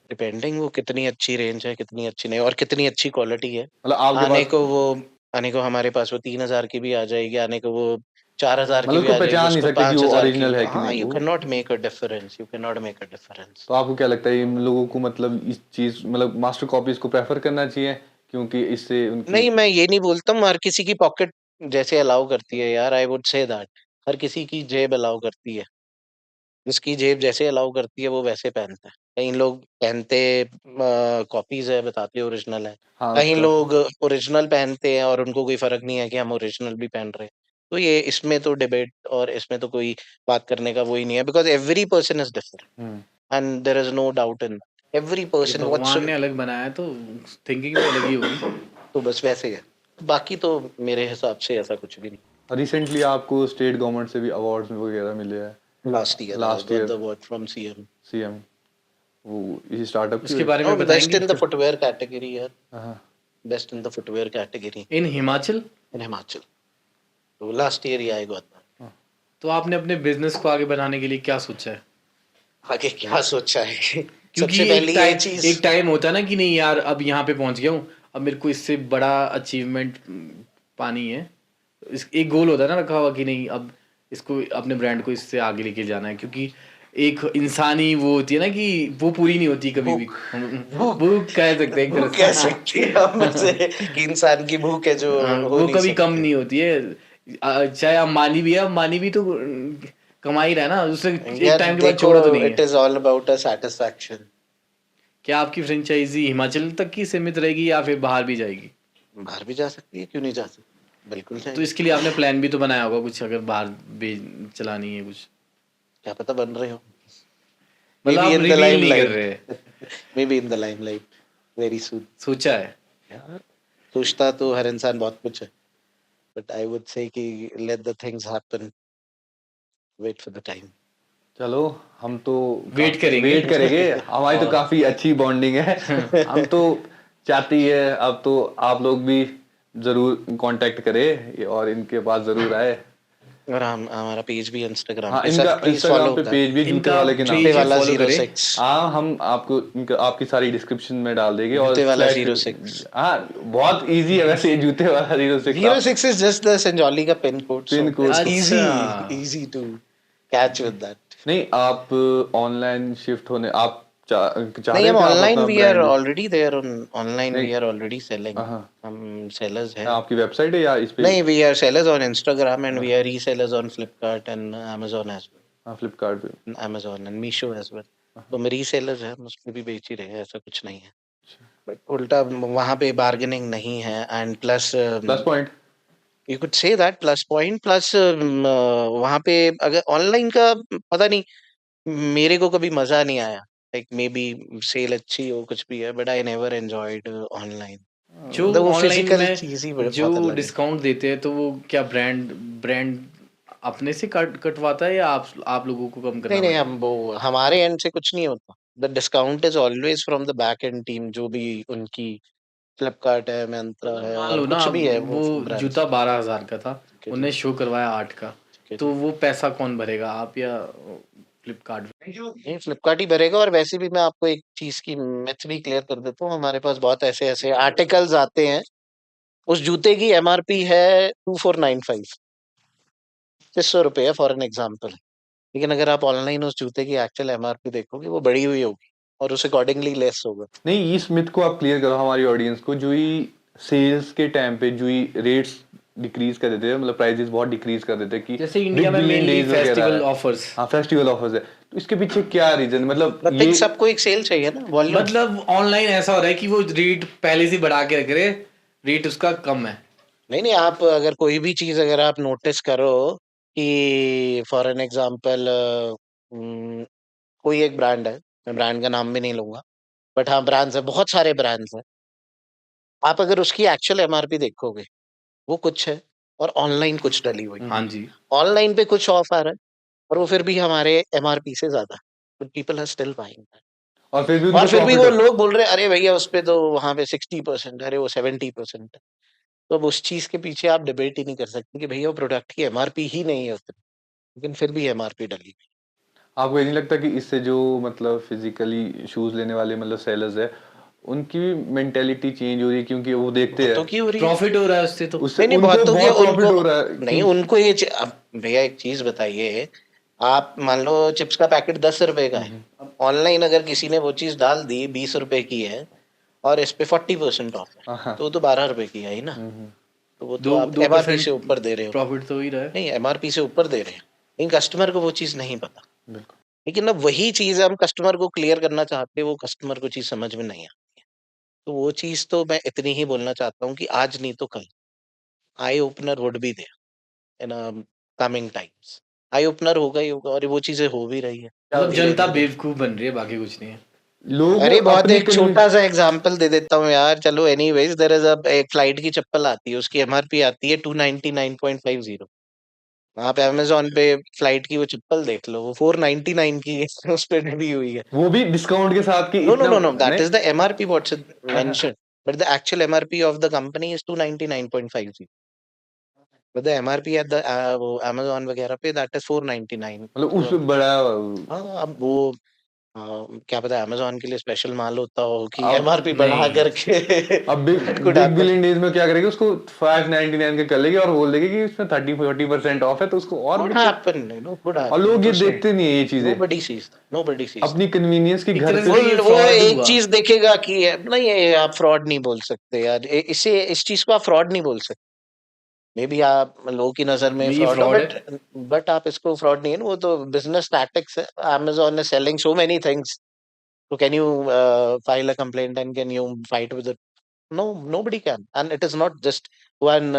डिपेंडिंग वो कितनी अच्छी रेंज है, कितनी अच्छी नहीं, और कितनी अच्छी क्वालिटी है। मतलब आपके आने पास, को वो आने को हमारे पास वो 3,000 की भी आ जाएगी, आने को वो 4,000 की मतलब भी उसको आ जाएगी, पहचान नहीं उसको सकते कि वो 5,000 की। ओरिजिनल है कि हाँ, नहीं यू वो? Can not make a difference, you can not make a difference. तो आपको क्या लगता है, इन लोगों को मतलब इस चीज, मतलब मास्टर कॉपीज को प्रेफर करना चाहिए, क्योंकि इससे उनकी? नहीं, मैं ये नहीं बोलता हूँ हर किसी की पॉकेट जैसे अलाउ करती है यार, आई वुड से दैट हर किसी की जेब अलाउ करती है, जिसकी जेब जैसे अलाउ करती है वो वैसे पहनता है। कई लोग पहनते कॉपीज है, बताते ओरिजिनल है, हाँ कई उसका। लोग ओरिजिनल पहनते हैं और उनको कोई फर्क नहीं है कि हम ओरिजिनल भी पहन रहे हैं। तो ये इसमें तो डिबेट और इसमें तो कोई बात करने का वो ही नहीं है, because every person is different, hmm. And there is no doubt in every ये पर्सन भगवान ने अलग बनाया है तो थिंकिंग भी अलग ही होगी। तो बस वैसे ही है। बाकी तो मेरे हिसाब से ऐसा कुछ भी नहीं। रिसेंटली आपको स्टेट गवर्नमेंट से भी अवार्ड्स वगैरह मिले हैं? Last year I last got the year award from CM. CM, वो इसी स्टार्टअप की उसके वजह बारे में बेस्ट बताएंगे इन द फुटवेयर कैटेगरी यार, से? हाँ। Best in the footwear category in Himachal. In Himachal. तो लास्ट ईयर ही आई गॉट दैट। तो आपने अपने बिजनेस को आगे बढ़ाने के लिए क्या सोचा है? आगे क्या सोचा है क्योंकि सबसे पहली ये चीज, एक टाइम होता है ना कि नहीं यार अब यहाँ पे पहुंच गया हूँ, अब मेरे को इससे बड़ा अचीवमेंट पानी है। एक गोल होता है ना रखा हुआ कि नहीं अब इसको अपने ब्रांड को इससे आगे लेके जाना है, क्योंकि एक इंसानी वो होती है ना कि वो पूरी नहीं होती कभी भी। भूख कह सकते हैं एक भूख तरह कह से। सकती है हम उसे कि इंसान की भूख है जो हो वो नहीं कभी कम सकती। नहीं होती है। चाहे अंबानी भी है, अंबानी भी तो कमा ही रहा है ना, उससे एक यार टाइम के बाद देखो, छोड़ा तो नहीं इट है। Is all about a satisfaction. क्या आपकी फ्रेंचाइजी हिमाचल तक की सीमित रहेगी या फिर बाहर भी जाएगी? बाहर भी जा सकती है, क्यों नहीं जा सकती, बिल्कुल तो जाएगी। इसके लिए आपने प्लान भी तो बनाया होगा कुछ, अगर बाहर भी चलानी है कुछ? क्या पता बन रहे हो, मे मतलब बी आप इन द रिवील नहीं कर लाइमलाइट, रहे? May be in the limelight very soon. सोचा है? यार सोचता तो हर इंसान बहुत कुछ है, बट आई वुड से कि let the things happen, wait for the time. चलो, हम तो वेट करेंगे। वेट करेंगे, हमारी तो और काफी अच्छी बॉन्डिंग है। हम तो चाहती है अब तो आप लोग भी जरूर कांटेक्ट करें और इनके पास जरूर आए। और हम हमारा पेज भी इंस्टाग्राम हाँ, पे इनका सब प्लीज इंस्टाग्राम फॉलो पे कर, पेज भी जूते इनका वाले के नाम जूते पेज से। वाला फॉलो करें। 06, हाँ, हम आपको आपकी सारी डिस्क्रिप्शन में डाल देंगे, और जूते वाला slash 06। हाँ, बहुत इजी है वैसे, जूते वाला 06 06 is just the संजौली का pin code, so pin code. it's easy अच्छा। easy to catch with that। नहीं, आप ऑनलाइन शिफ्ट होने आप चाह नहीं, रहे हम हैं कि आप ऑनलाइन अपना we are brand? Already there on, online नहीं, वी आर ऑलरेडी सेलिंग, हाँ, हम सेलर्स हैं। आपकी वेबसाइट है या इस पे? नहीं, we are sellers on Instagram and we are resellers on Flipkart and Amazon as हाँ, फ्लिपकार्ट पे। well, Amazon and Meesho as well। तो हम रीसेलर्स हैं, हम उसमें भी बेच ही रहे हैं, ऐसा कुछ नहीं है। बट उल्टा वहाँ पे बार्गेनिंग नहीं है, and plus plus point? You could say that plus point plus वहाँ पे अगर ऑनलाइन का पता नहीं, मेरे को कभी मजा नहीं आया। लाइक मे बी सेल अच्छी हो कुछ भी है, but I never enjoyed online. जो मतलब वो ऑनलाइन फिजिकल में चीज ही जो बहुत अलग है। डिस्काउंट देते हैं तो वो क्या ब्रांड ब्रांड अपने से कटवाता है या आप लोगों को कम करना नहीं नहीं, पड़ता है? हम वो हमारे एंड से कुछ नहीं होता। The discount is always from the back and team, जो भी उनकी फ्लिपकार्ट है, मिंत्रा है, मान और लो ना कुछ अब भी है वो वो ब्रांड्स। जूता 12,000 का था, ठीक है जी, उन्हें शो करवाया 8 का, ठीक है तो जी। वो पैसा कौन भरेगा, आप या फ्लिपकार्ट? नहीं, फ्लिपकार्ट ही भरेगा। और वैसे भी मैं आपको एक चीज की मिथ भी क्लियर कर देता हूँ, हमारे पास बहुत ऐसे ऐसे आर्टिकल्स आते हैं, उस जूते की एमआरपी है 2495, 2500 रुपये फॉर एन एग्जाम्पल। लेकिन अगर आप ऑनलाइन उस जूते की एक्चुअल एमआरपी देखोगे, वो बढ़ी हुई होगी और उस अकॉर्डिंगली लेस होगा। नहीं, इस मिथ को आप क्लियर करो हमारी ऑडियंस को, जो ही सेल्स के टाइम पे जो ही रेट्स डिक्रीज कर देते हैं, मतलब प्राइसेस बहुत डिक्रीज कर देते हैं कि जैसे इंडिया बिग में बिलियन मेनली डेज वगैरह फेस्टिवल है। ऑफर्स, हाँ, फेस्टिवल ऑफर्स है, तो इसके पीछे क्या रीजन, मतलब नथिंग, ये सबको एक सेल चाहिए ना, वॉल्यूम। मतलब ऑनलाइन ऐसा हो रहा है कि वो रेट पहले से बढ़ा के रख रहे, रेट उसका कम है। नहीं नहीं, आप अगर कोई भी चीज अगर आप नोटिस करो कि फॉर एन एग्जांपल कोई एक ब्रांड है, मैं ब्रांड का नाम भी नहीं लूंगा, बट हाँ ब्रांड्स है, बहुत सारे ब्रांड्स हैं। आप अगर उसकी एक्चुअल एमआरपी देखोगे, वो कुछ है और ऑनलाइन कुछ डली हुई। हाँ जी, ऑनलाइन पे कुछ ऑफ आ रहा है और वो फिर भी हमारे एमआरपी से ज्यादा, but people are still buying. और फिर भी और उनको फिर भी प्रॉफिट वो होता लोग बोल रहे हैं, अरे भैया उस पे तो वहां पे 60%, अरे वो 70% है। तो अब उस चीज के पीछे आप डिबेट ही नहीं कर सकते कि भैया वो प्रोडक्ट की एमआरपी ही नहीं है उतनी, लेकिन फिर भी एमआरपी डली हुई। है। आपको ये नहीं लगता कि इससे जो मतलब फिजिकली शूज लेने वाले मतलब सेलर्स है, उनकी भी मेंटेलिटी चेंज हो रही है, क्योंकि वो देखते हैं बहुतों की हो रही है। प्रॉफिट हो रहा है उससे तो। उससे नहीं नहीं, उनको बहुतों की बहुत उनको प्रॉफिट हो रहा है नहीं, कि उनको ये अब भैया एक चीज बताइए, आप मान लो चिप्स का पैकेट 10 रुपए का है, अब ऑनलाइन अगर किसी ने वो चीज डाल दी 20 रुपए की है और इस पे 40% ऑफ है, हाँ। तो वो तो 12 रुपए की है ही ना। तो वो तो दो आप दो एमआरपी परसेंट से ऊपर दे रहे हो। प्रॉफिट तो हो ही रहा है। नहीं, एमआरपी से ऊपर दे रहे हैं, लेकिन कस्टमर को वो चीज नहीं पता। बिल्कुल। लेकिन अब वही चीज हम कस्टमर को क्लियर करना चाहते हैं, वो कस्टमर को चीज समझ में नहीं आती है। तो वो चीज तो मैं इतनी ही बोलना चाहता हूँ कि आज नहीं तो कल eye opener would be there in coming times. Eye opener होगा ही होगा, और वो चीजें हो भी रही है मतलब धीरे जनता धीरे। बेवकूफ बन रही है, बाकी कुछ नहीं है। लोगों अरे को बहुत अपनी एक छोटा सा एग्जांपल दे देता हूँ यार, चलो एनीवेज, देयर इज एक फ्लाइट की चप्पल आती है, उसकी एमआरपी आती है 299.50। आप अमेजोन पे फ्लाइट की वो चप्पल देख लो, वो 499 की है, उस पे डली हुई है। वो भी डिस्काउंट के साथ कि No, no, इतना no, no. That नहीं। is the MRP what's mentioned. But the actual MRP of the company is 299.50. But the MRP at the वो Amazon वगैरह पे that is 499. मतलब तो उस अब बड़ा हाँ, अब वो क्या पता Amazon के लिए स्पेशल माल होता हो कि अब MRP बढ़ा नहीं, करके अब big it could big happen. Billion days में क्या करेगी, उसको 599 का कर लेगी और बोल देगी कि इसमें 30-40% ऑफ है, तो उसको और Could बढ़ के। happen, you know, could और happen. लोग तो ये सही, देखते नहीं है ये चीजें, nobody sees that. Nobody sees that. अपनी कन्वीनियंस की एक घर तरह से। से ये वो फ्रॉड एक हुआ। चीज देखेगा कि नहीं, ये आप फ्रॉड नहीं बोल सकते यार, इसे इस चीज को आप फ्रॉड नहीं बोल सकते। मे बी आप लोगों की नजर में ये फ्रॉड हो, फ्रॉड है। बट आप इसको फ्रॉड नहीं है ना, वो तो बिजनेस टैक्टिक्स है। Amazon is selling so many things, so can you file a complaint and can you fight with it? No, nobody can, and it is not just one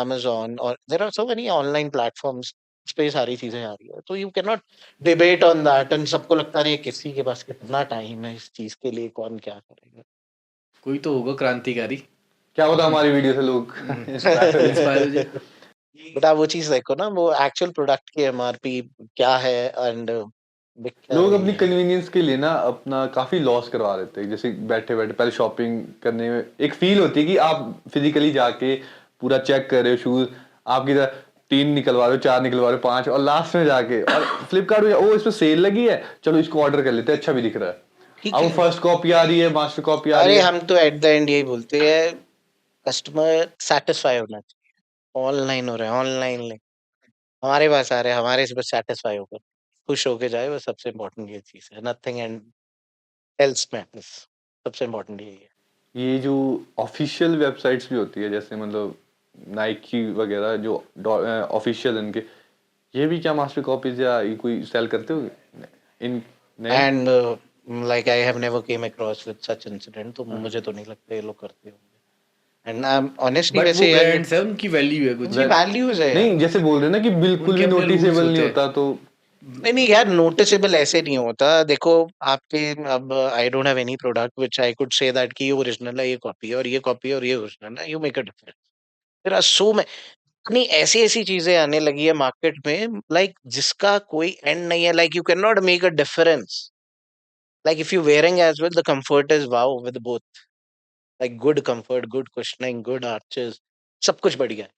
Amazon, or there are so many online platforms इस पे सारी चीजें आ रही है, तो you can not debate on that. And सबको लगता है किसी के पास कितना टाइम है इस चीज के लिए, कौन क्या करेगा। कोई तो होगा क्रांतिकारी। क्या होता हमारी वीडियो से लोग इंस्पायर हो इंस्पायर हो जाए। जाए। बट आप वो चीज देखो ना, वो एक्चुअल प्रोडक्ट की एमआरपी क्या है एंड बिक क्या लोग रही अपनी है। कन्वीनियंस के लिए ना अपना काफी लॉस करवा देते हैं, जैसे बैठे बैठे पहले शॉपिंग करने में एक फील होती है कि आप फिजिकली जाके पूरा चेक कर रहे हो शूज, आपकी तरह 3 निकलवा रहे हो, 4 निकलवा रहे हो, 5, और लास्ट में जाके और फ्लिपकार्ट में ओ इसमें सेल लगी है, चलो इसको ऑर्डर कर लेते हैं, अच्छा भी दिख रहा है। ठीक अब है, फर्स्ट कॉपी आ रही है, मास्टर कॉपी आ रही अरे है। हम तो एट द एंड यही बोलते हैं, कस्टमर सेटिस्फाई होना चाहिए। ऑनलाइन हो रहा है, ऑनलाइन ले हमारे पास आ रहे हैं, हमारे से बस सेटिस्फाई होकर खुश होके जाए, बस सबसे इम्पोर्टेंट ये चीज है। नथिंग एंड एल्स मैटर्स, सबसे इम्पोर्टेंट यही है। ये जो ऑफिशियल वेबसाइट्स भी होती है, जैसे मतलब नाइकी वगैरह जो ऑफिशियल इनके, ये भी क्या मास्टर कॉपीज या ये कोई सेल करते हो इन? नहीं। And like I have never came across with such incident, तो मुझे तो नहीं लगता ये लोग करते होंगे। एंड ऑनेस्टली बट वो वैसे यार ब्रांड्स है, उनकी वैल्यू है कुछ। वैल्यूज है यार। नहीं, जैसे बोल रहे हैं ना कि बिल्कुल उनके भी अपने नोटिसेबल rules नहीं होते होता, तो नहीं यार, नोटिसेबल ऐसे नहीं होता। देखो आपके, अब I don't have any product which I could say that कि ये ओरिजिनल है, ये कॉपी है, और ये कॉपी है और ये ओरिजिनल है। You make a difference. There are so इतनी ऐसी ऐसी चीजें आने लगी है मार्केट में, लाइक जिसका कोई एंड नहीं है। Like you can not make a difference. Like if you wearing as well, the comfort is wow with both. Like good comfort, good cushioning, good arches, सब कुछ बढ़िया है।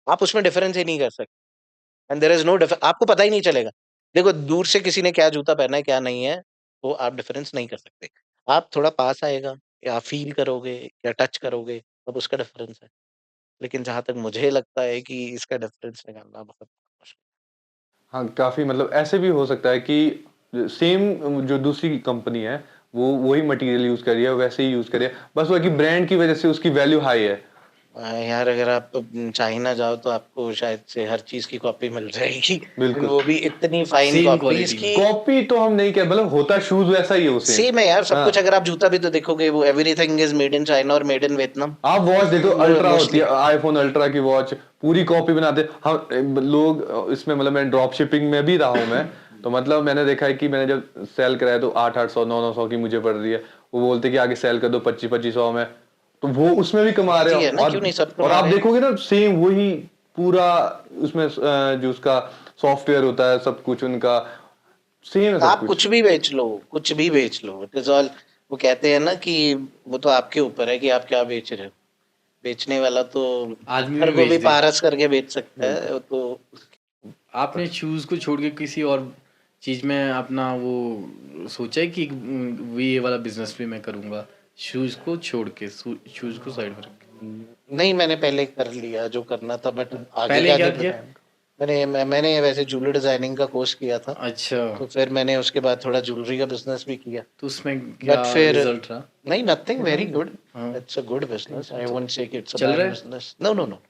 आप उसमें डिफरेंस ही नहीं कर सकते। And there is no difference, आपको पता ही नहीं चलेगा। देखो दूर से किसी ने क्या जूता पहना है क्या नहीं है, वो आप डिफरेंस नहीं कर सकते। आप थोड़ा पास आएगा, या फील करोगे, या टच करोगे, तब उसका डिफरेंस है। लेकिन जहां तक मुझे लगता है कि इसका डिफरेंस निकालना बहुत मुश्किल हाँ, काफी मतलब ऐसे भी हो सकता है कि सेम जो दूसरी कंपनी है वो वही मटेरियल यूज कर रही है, वैसे ही यूज कर रही है, बस वो है कि ब्रांड की वजह से उसकी वैल्यू हाई है। यार अगर आप चाइना जाओ तो आपको शायद से हर चीज की कॉपी मिल जाएगी। बिल्कुल। वो भी इतनी फाइन Same कॉपीज quality की। कॉपी तो हम नहीं कह, मतलब होता शूज वैसा ही है उसे। सेम है यार, सब हाँ। कुछ। अगर आप जूता भी तो देखोगे, वो everything is made in China और मेड इन वियतनाम। आप वॉच देखो, अल्ट्रा होती मोस्टली है, आईफोन अल्ट्रा की वॉच पूरी कॉपी बनाते हैं। हम लोग इसमें, मतलब मैं ड्रॉप शिपिंग में भी रहा हूँ मैं, तो मतलब मैंने देखा है कि मैंने जब सेल कराया तो 800 900 की मुझे पड़ रही है। वो बोलते कि आगे सेल कर दो 2500 में, तो वो उसमें भी कमा रहे है हो। ना, क्यों नहीं, सब और कमा आप रहे हैं। देखोगे ना सेम वही पूरा उसमें जो उसका सॉफ्टवेयर होता है, सब कुछ उनका सेम है, सब आप कुछ। कुछ भी बेच लो, कुछ भी बेच लो, इट इज ऑल। वो कहते हैं ना कि वो तो आपके ऊपर है कि आप क्या बेच रहे हो। बेचने वाला तो आदमी पत्थर भी को बेच भी दे। पारस करके बेच सकता है, वो तो। आपने शूज को छोड़ के किसी और चीज में अपना वो सोचा है कि ये वाला बिजनेस भी मैं करूंगा, शूज को छोड़ के, शूज को साइड में रख के? नहीं, मैंने पहले कर लिया जो करना था, बट आगे पहले का क्या नहीं किया? पता। मैंने वैसे ज्वेलरी डिजाइनिंग का कोर्स किया था। अच्छा, तो फिर मैंने उसके बाद थोड़ा ज्वेलरी का बिजनेस भी किया। तो उसमें क्या बट फिर रिजल्ट रहा? नहीं, नथिंग वेरी गुड। हाँ, it's a good business, I won't say कि इट्स अ चल बैड रहा है? बिजनेस। No no no.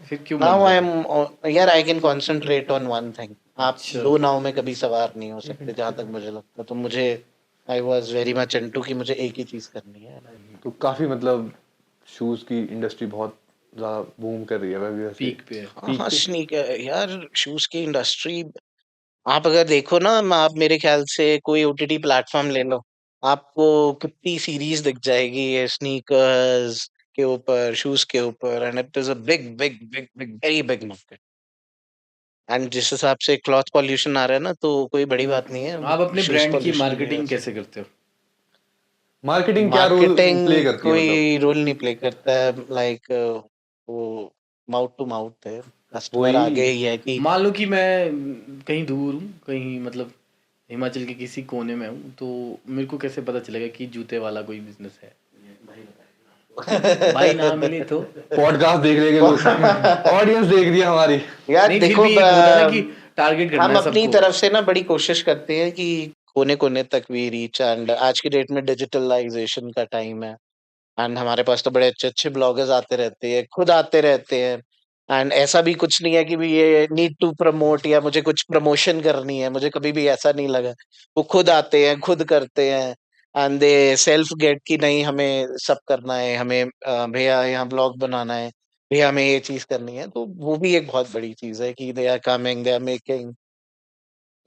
फिर क्यों बंद नाउ आई कर एम, यार I can concentrate on one thing. आप अच्छा। दो नाव में कभी सवार नहीं हो सकते, जहां तक मुझे लगता। तो मुझे, I was very much into कि मुझे एक ही चीज करनी है। तो काफी मतलब शूज की इंडस्ट्री बहुत ज्यादा बूम कर रही है अभी वैसे। पीक पे है? हाँ हाँ, स्नीकर यार, शूज की इंडस्ट्री। आप अगर देखो ना, आप मेरे ख्याल से कोई ओटीटी प्लेटफॉर्म ले लो, आपको कितनी सीरीज दिख जाएगी ये स्नीकर्स के ऊपर, शूज के ऊपर। And it is a big big big big very big market. And जिस हिसाब से क्लॉथ पॉल्यूशन आ रहा है ना, तो कोई बड़ी बात नहीं आप है अपने शूज ब्रांड की पॉल्यूशन की वजह मार्केटिंग से। कैसे करते हो? मार्केटिंग क्या रोल प्ले मार्केटिंग करती है मतलब? कोई रोल नहीं प्ले करता है। लाइक वो माउथ टू माउथ है। कस्टमर आ वही। गए ही है कि मान लो कि मैं कहीं दूर हूँ, कहीं मतलब हिमाचल के किसी कोने में हूँ, तो मेरे को कैसे पता चलेगा कि जूते वाला कोई बिजनेस है? भाई ना मिले तो? पॉडकास्ट देख रहे हैं लोग, ऑडियंस देख रही है हमारी। यार नहीं, फिर देखो, भी एक होता है ना कि टारगेट करना हम है अपनी सबको। तरफ से ना बड़ी कोशिश करते हैं कि कोने कोने तक भी रीच। एंड आज की डेट में डिजिटलाइजेशन का टाइम है। एंड हमारे पास तो बड़े अच्छे अच्छे ब्लॉगर्स आते रहते हैं, खुद आते रहते हैं। एंड ऐसा भी कुछ नहीं है कि भी ये नीड टू प्रमोट या मुझे कुछ प्रमोशन करनी है। मुझे कभी भी ऐसा नहीं लगा। वो खुद आते हैं, खुद करते हैं। एंड दे सेल्फ गेट कि नहीं, हमें सब करना है, हमें भैया यहाँ ब्लॉग बनाना है, भैया हमें ये चीज करनी है। तो वो भी एक बहुत बड़ी चीज है कि they are coming, they are making.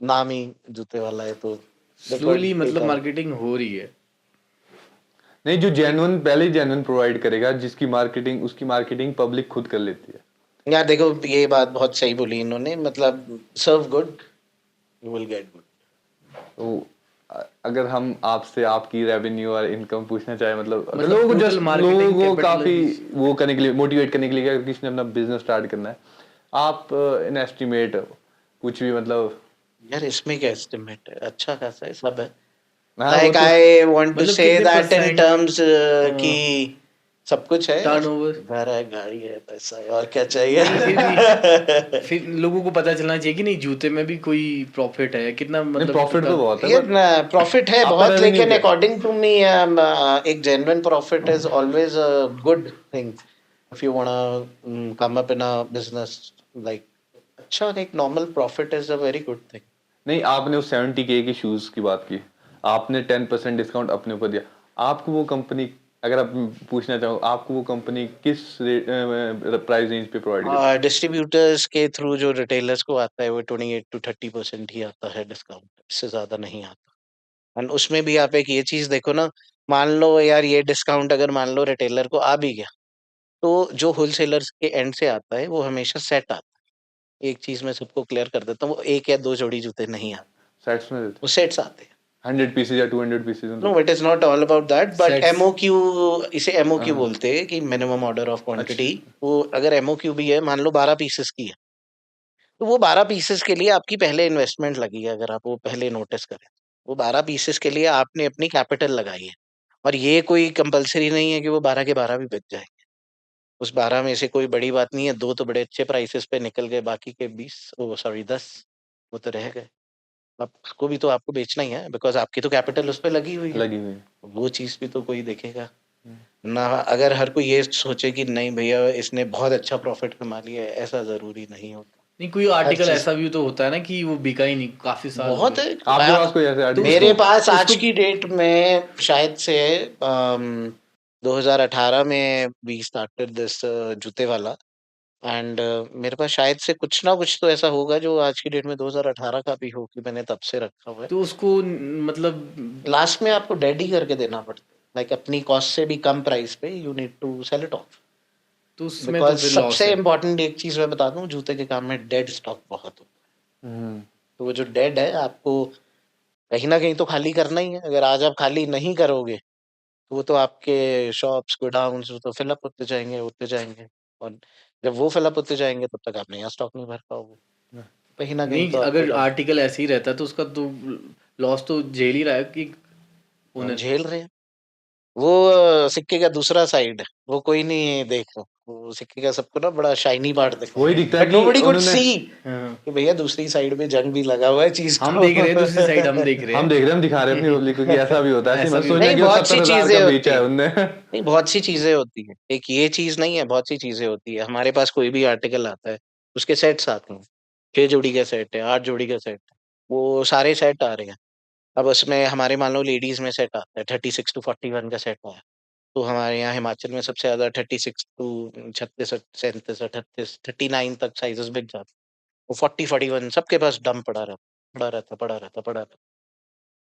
नाम ही जूते वाला है, तो they could स्लोली take मतलब out। मार्केटिंग हो रही है। नहीं, जो जेन्युइन पहले ही जेन्युइन प्रोवाइड करेगा, जिसकी मार्केटिंग, उसकी मार्केटिंग पब्लिक खुद कर लेती है। यार देखो, ये बात बहुत सही बोली इन्होंने। मतलब serve good, you will get good. तो अगर हम आपसे आपकी रेवेन्यू और इनकम पूछना चाहे, मतलब अगर मतलब लोगों को total जस्ट marketing लोगों को capital काफी is- वो करने के लिए, मोटिवेट करने के लिए, अगर किसी ने अपना बिजनेस स्टार्ट करना है, आप इन एस्टिमेट कुछ भी मतलब। यार इसमें क्या एस्टिमेट है, अच्छा खासा है, सब है। हाँ, वो लाइक तो आई वांट टू मतलब से कितने दैट इन परसेंट टर्म्स कि सब कुछ है। टर्नओवर? घर है, गाड़ी है, पैसा है, और क्या नहीं, फिर चाहिए। फिर लोगों को पता चलना चाहिए कि नहीं, जूते में भी कोई प्रॉफिट है कितना, नहीं, मतलब प्रॉफिट तो total- बहुत है, ये बट प्रॉफिट है आपका बहुत, revenue लेकिन क्या है? अकॉर्डिंग टू मी एक genuine profit is always a good thing if you want come up in a business. Like अच्छा, एक normal profit is a very good thing. नहीं, आपने उस 70K की शूज की बात की, आपने 10% डिस्काउंट अपने ऊपर दिया, आपको वो कंपनी अगर आप पूछना चाहो, आपको वो कंपनी किस प्राइस रेंज पे प्रोवाइड करती है? डिस्ट्रीब्यूटर्स के थ्रू जो रिटेलर्स को आता है वो 28 to 30% ही आता है डिस्काउंट, इससे ज़्यादा नहीं आता। एंड उसमें भी आप एक ये चीज़ देखो ना, मान लो यार ये डिस्काउंट अगर मान लो रिटेलर को आ भी गया, तो जो होलसेलर्स के एंड से आता है वो हमेशा सेट आता है। एक चीज़ मैं सबको क्लियर कर देता हूँ, वो 1 या 2 जोड़ी जूते नहीं आते, सेट्स में देते वो सेट्स आते हैं। 100 पीसेज या 200 pieces? No, it is not all about that, but Sets. MOQ, इसे एमओक्यू हाँ। बोलते हैं कि मिनिमम ऑर्डर ऑफ क्वांटिटी। वो अगर एमओक्यू भी है, मान लो 12 पीसेस की है, तो वो 12 पीसेस के लिए आपकी पहले इन्वेस्टमेंट लगी है, अगर आप वो पहले नोटिस करें। वो 12 पीसेस के लिए आपने अपनी कैपिटल लगाई है, और ये कोई कंपल्सरी नहीं है कि वो 12 के 12 भी बिक जाएँगे। उस 12 में से कोई बड़ी बात नहीं है, 2 तो बड़े अच्छे प्राइसेस पे निकल गए, बाकी के 10 वो तो रह गए। आपको भी तो आपको बेचना ही है, बिकॉज़ आपकी तो कैपिटल उस पे लगी हुई है। लगी हुई है। वो चीज़ भी तो कोई देखेगा ना। अगर हर कोई ये सोचे कि नहीं भैया इसने बहुत अच्छा प्रॉफिट कमा लिया है, ऐसा ज़रूरी नहीं होता। नहीं, कोई आर्टिकल चीज़- ऐसा भी तो होता है ना कि वो बिका ही नहीं काफी साल हो बहुत गए। है। आपके पास कोई ऐसे article? मेरे उसको- पास आज उसको- की डेट में शायद से 2018 में वी स्टार्टेड दिस जूते वाला, एंड मेरे पास शायद से कुछ ना कुछ तो ऐसा होगा जो आज की डेट में 2018 का भी हो, कि मैंने तब से रखा हुआ है। तो उसको मतलब लास्ट में आपको डेड ही करके देना पड़ता है, लाइक अपनी कॉस्ट से भी कम प्राइस पे you need to sell it off. तो उसमें तो बिकॉज फिर लॉस सबसे है। इम्पोर्टेंट एक चीज मैं बता दूं, जूते के काम में डेड स्टॉक बहुत होता है। तो वो जो डेड है, आपको कहीं ना कहीं तो खाली करना ही है। अगर आज आप खाली नहीं करोगे, तो वो तो आपके शॉप्स गोडाउन्स तो फिलअप होते जाएंगे, और जब वो फिलअप होते जाएंगे तब तक आप नया स्टॉक नहीं भर पाओगे। कहीं ना कहीं नहीं, तो आपको अगर आर्टिकल ऐसे ही रहता है तो उसका तो लॉस तो झेल ही रहा है कि हम ओनर। झेल रहे हैं। वो सिक्के का दूसरा साइड है, वो कोई नहीं देख रहा। वो सिक्के का सबको ना बड़ा शाइनी पार्ट दिखता वही दिखता है बट कि नोबडी कुड उन्होंने- सी हाँ। कि भैया दूसरी साइड में जंग भी लगा हुआ है चीज हम को। देख रहे हैं दूसरी साइड, हम देख रहे हैं। हम देख रहे हैं, हम दिखा रहे हैं अपनी पब्लिक को कि ऐसा भी होता है। ऐसी ऐसा मत भी- सोचना नहीं, कि वो बहुत सी 70,000 चीजें का होती बेचा है है। उनने। नहीं, बहुत सी चीजें होती है। एक ये चीज नहीं है, बहुत सी चीजें होती है। हमारे पास कोई भी आर्टिकल आता है, उसके सेट्स आते हैं। 6 जोड़ी का सेट है, 8 जोड़ी का सेट है, वो सारे सेट आ रहे हैं। अब उसमें हमारे मान लो लेडीज में सेट आता है 36 to 41 का सेट आया, तो हमारे यहाँ हिमाचल में सबसे ज्यादा 36 to 36, 37, 38, 39 तक साइजेस बिक जाते हैं। वो 40, 41 सबके पास डंप पड़ा रहता।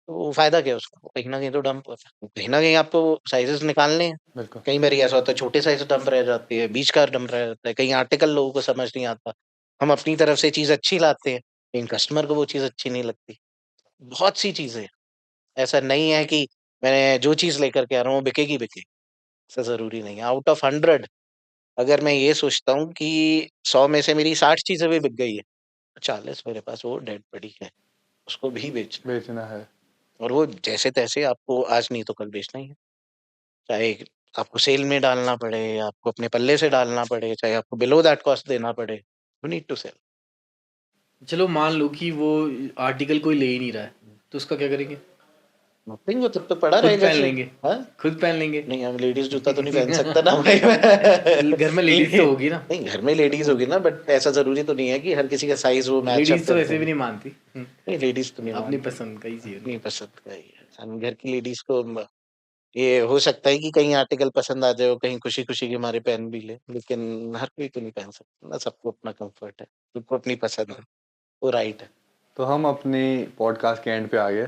तो फायदा क्या है उसका? कहीं ना कहीं तो डंप होता है। कहीं ना कहीं आपको साइजेस निकालने हैं। बिल्कुल। कई बार ऐसा होता है छोटे साइज डंप रह जाती है, बीच का डंप रह जाता है, कहीं आर्टिकल लोगों को समझ नहीं आता। हम अपनी तरफ से चीज अच्छी लाते हैं, लेकिन कस्टमर को वो चीज अच्छी नहीं लगती। बहुत सी चीजें हैं। ऐसा नहीं है कि मैं जो चीज लेकर के आ रहा हूँ वो बिकेगी बिकेगी, ऐसा जरूरी नहीं है। आउट ऑफ 100 अगर मैं ये सोचता हूँ कि 100 में से मेरी 60 चीजें भी बिक गई है, 40 मेरे पास वो डेड पड़ी है, उसको भी बेचना। बेचना है। और वो जैसे तैसे आपको आज नहीं तो कल बेचना ही है। चाहे आपको सेल में डालना पड़े, आपको अपने पल्ले से डालना पड़े, चाहे आपको बिलो दैट कॉस्ट देना पड़े, यू नीड टू सेल। चलो मान लो कि वो आर्टिकल कोई ले ही नहीं रहा है, तो उसका क्या करेंगे? नथिंग, वो तब तो पड़ा खुद रहेगा। पहन लेंगे। हाँ? खुद पहन लेंगे। नहीं, हम लेडीज जूता तो नहीं पहन सकता ना भाई मैं। घर में लेडीज तो होगी ना। नहीं, घर में लेडीज होगी ना, बट ऐसा जरूरी तो नहीं है कि हर किसी का साइज वो मैच लेडीज तो वैसे भी नहीं मानती। नहीं, लेडीज तो नहीं अपनी मानती। पसंद का ही चाहिए। अपनी पसंद का ही है। हम घर की लेडीज को ये हो सकता है कि कहीं आर्टिकल पसंद आ जाए, वो कहीं खुशी खुशी के हमारे पहन भी ले, लेकिन हर कोई तो नहीं पहन सकता ना। सबको अपना कंफर्ट है, सबको अपनी पसंद है, वो राइट है। तो हम अपनी पॉडकास्ट के एंड पे आ गए।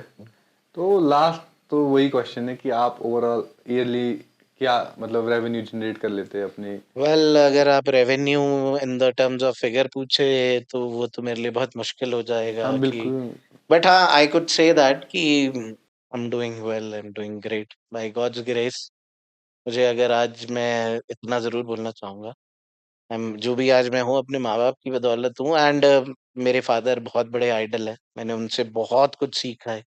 तो लास्ट तो वही क्वेश्चन है कि आप ओवरऑल ईयरली क्या मतलब रेवेन्यू जनरेट कर लेते हैं अपने? वेल, अगर आप revenue in the terms of figure पूछे तो वो तो मेरे लिए बहुत मुश्किल हो जाएगा हाँ कि, बिल्कुल। बट हाँ, आई कुड से दैट कि I am doing well, I am doing great by God's grace. मुझे अगर आज मैं इतना जरूर बोलना चाहूंगा, जो भी आज मैं हूँ अपने माँ बाप की बदौलत हूँ। एंड मेरे फादर बहुत बड़े आइडल है, मैंने उनसे बहुत कुछ सीखा है।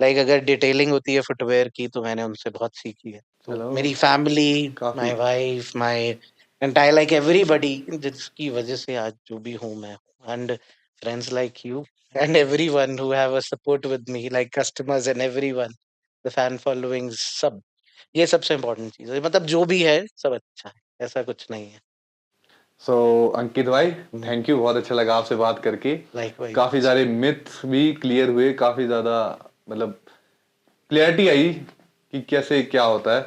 लाइक अगर डिटेलिंग होती है फुटवेयर की, तो मैंने उनसे बहुत सीखी है। तो Hello. मेरी फैमिली, काफी। My wife, my entire, like everybody, जिसकी वजह से आज जो भी हूँ मैं, and friends like you and everyone who have a support with me, like customers and everyone, the fan following, सब, ये सबसे इम्पोर्टेंट चीज है। मतलब जो भी है सब अच्छा है, ऐसा कुछ नहीं है। सो अंकित भाई, थैंक यू, बहुत अच्छा लगा आपसे बात करके। Likewise. काफी सारे मिथ भी क्लियर हुए, काफी ज्यादा मतलब क्लियरिटी आई कि कैसे क्या होता है।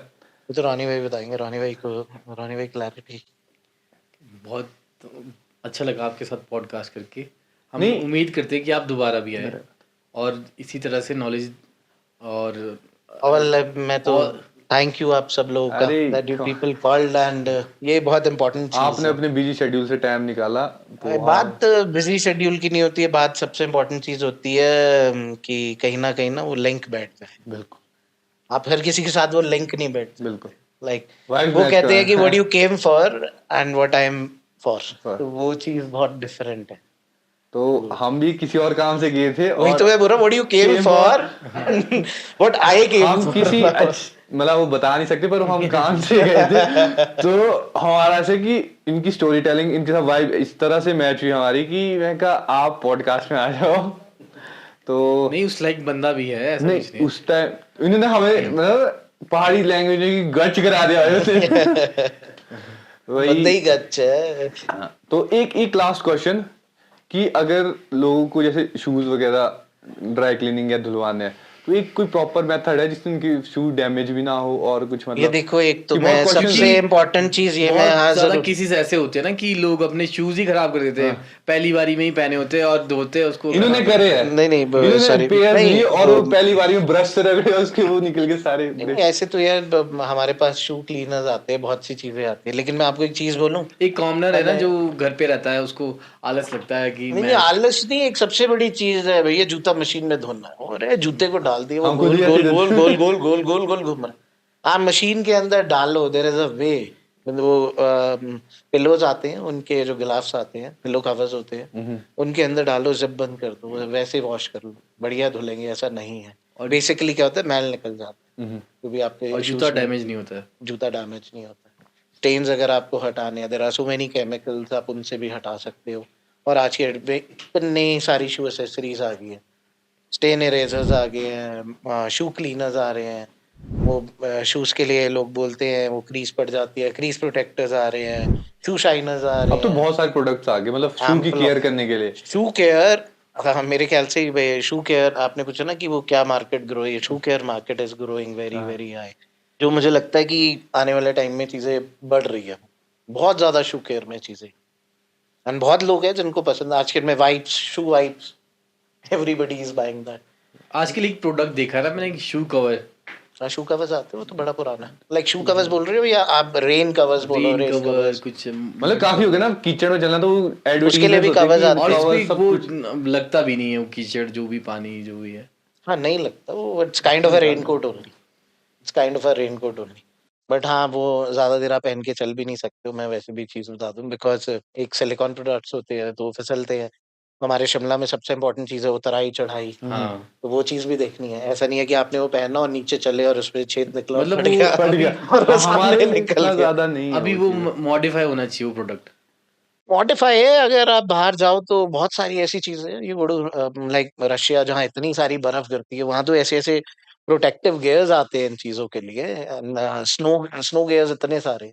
वो तो रोनी भाई बताएंगे, रोनी भाई क्लैरिटी। बहुत अच्छा लगा आपके साथ पॉडकास्ट करके। हम नहीं। उम्मीद करते हैं कि आप दोबारा भी आए और इसी तरह से नॉलेज और मैं तो थैंक यू आप सब लोगों का, अरे, that you people called and ये बहुत इम्पोर्टेंट चीज आपने है। अपने बिजी शेड्यूल से टाइम निकाला तो बात बिजी शेड्यूल की नहीं होती है, बात सबसे इम्पोर्टेंट चीज होती है कि कहीं ना वो लिंक बैठ जाए। बिल्कुल आप हर किसी के साथ वो लिंक नहीं बैठते, बिल्कुल लाइक Vibe वो match कहते हैं कि करना। What you came for and what I am for, For। तो वो चीज बहुत डिफरेंट है। तो हम भी किसी और काम से गए थे वही और तो मैं बोल रहा हूँ, what you came came for what I came हम किसी मतलब वो बता नहीं सकते पर हम काम से गए थे तो हमारा ऐसे कि इनकी स्टोरी टेलिंग इनके साथ वाइब इस तरह से मैच हुई हमारी कि मैं कहा आप पॉडकास्ट में आ जाओ तो नहीं उस लाइक बंदा भी है, ऐसा कुछ नहीं नहीं। उस टाइम इन्होंने हमें मतलब पहाड़ी लैंग्वेज की गच करा दिया वैसे बंदे ही गच्च है। तो एक लास्ट क्वेश्चन कि अगर लोगों को जैसे शूज वगैरह ड्राई क्लीनिंग या धुलवाने हैं तो एक कोई प्रॉपर मेथड है जिससे उनकी शूज डैमेज भी ना हो और कुछ मतलब ये देखो, एक तो कि मैं बहुत questions सबसे हैं। इम्पोर्टेंट चीज ये मैं बहुत ज्यादा जरूर केसेस ऐसे होते हैं ना कि लोग अपने शूज ही खराब कर देते हैं, पहली बारी में ही पहने होते हैं और धोते हैं उसको। इन्होंने करे है नहीं, इन्होंने sorry, पेयर नहीं, लिए और वो पहली बारी में ब्रश से रगड़े उसके वो निकल के सारे नहीं, ऐसे तो यार हमारे पास शू क्लीनर्स आते हैं, बहुत सी चीजें आती है, लेकिन मैं आपको एक चीज बोलूं, एक कॉमनर है ना जो घर पे रहता है, उसको आलस लगता है कि नहीं आलस नहीं, एक सबसे बड़ी चीज है भैया, जूता मशीन में धोना है। अरे जूते को डाल दिया, वो हम खुद गोल ही गोल ऐसे गोल गोल गोल गोल गोल गोल घूम रहा है। आप मशीन के अंदर डालो, देयर इज अ वे। वो पिलोज आते हैं, उनके जो गिलाफ्स आते हैं, पिलो कवर्स होते हैं, उनके अंदर डालो, जिप बंद कर दो, वैसे वॉश कर लो, बढ़िया धुलेंगे। ऐसा नहीं है, और बेसिकली क्या होता है, मैल निकल जाता है क्योंकि आपके और जूता डैमेज नहीं होता है। जूता डैमेज नहीं होता। स्टेन्स अगर आपको हटाने हैं, there are so many chemicals, आप उनसे भी हटा सकते हो। और आज के इतनी सारी शू एसेसरीज आ गई है, स्टेन इरेजर्स आ गए हैं, शू क्लीनर्स आ रहे हैं, वो शूज के लिए लोग बोलते हैं वो क्रीज पड़ जाती है, क्रीज प्रोटेक्टर्स आ रहे हैं, शू शाइनर्स आ रहे अब तो हैं, बहुत सारे प्रोडक्ट्स आ गए मतलब शू की केयर करने के लिए। शू केयर। हाँ, मेरे ख्याल से शू केयर, आपने पूछा ना कि वो क्या मार्केट ग्रो है, shoe care market is growing very very high, जो मुझे लगता है कि आने वाले टाइम में चीजें बढ़ रही है बहुत ज्यादा शू केयर में चीजें। एंड बहुत लोग हैं जिनको पसंद, आजकल में wipes, shoe wipes, everybody is buying that. आजकल एक प्रोडक्ट देखा ना मैंने, एक शू कवर, शू कवर्स आते हैं, वो तो बड़ा पुराना है। लाइक शू कवर्स बोल रहे हो या आप रेन कवर्स बोल रहे हो? रेन रेन कवर कवर्स कुछ मतलब काफी हो गया ना कीचड़ में चलना तो उसके लिए भी covers आते और हैं। इस पे वो लगता भी नहीं है, वो कीचड़ जो भी पानी जो भी है। हाँ, नहीं लगता वो, it's kind of a raincoat only, it's kind of a raincoat only. But हाँ, वो ज्यादा देर आप पहन के चल भी नहीं सकते हो, मैं वैसे भी चीज बता दूं, बिकॉज एक सिलिकॉन प्रोडक्ट्स होते हैं तो फिसलते हैं। हमारे शिमला में सबसे इम्पोर्टेंट चीज है उतराई चढ़ाई, हाँ, तो वो चीज भी देखनी है। ऐसा नहीं है कि आपने वो पहना और नीचे चले और उसपे छेद निकला और मतलब फट वो गया, फट गया। और वो सामने हमारे निकल इतना गया। ज्यादा नहीं है अभी वो मॉडिफाई होना चाहिए वो प्रोडक्ट। मॉडिफाई है, अगर आप बाहर जाओ तो बहुत सारी ऐसी चीजें हैं, ये बड़ो लाइक रशिया जहाँ इतनी सारी बर्फ गिरती है, वहां तो ऐसे ऐसे प्रोटेक्टिव गियर्स आते हैं इन चीजों के लिए। स्नो गियर्स इतने सारे,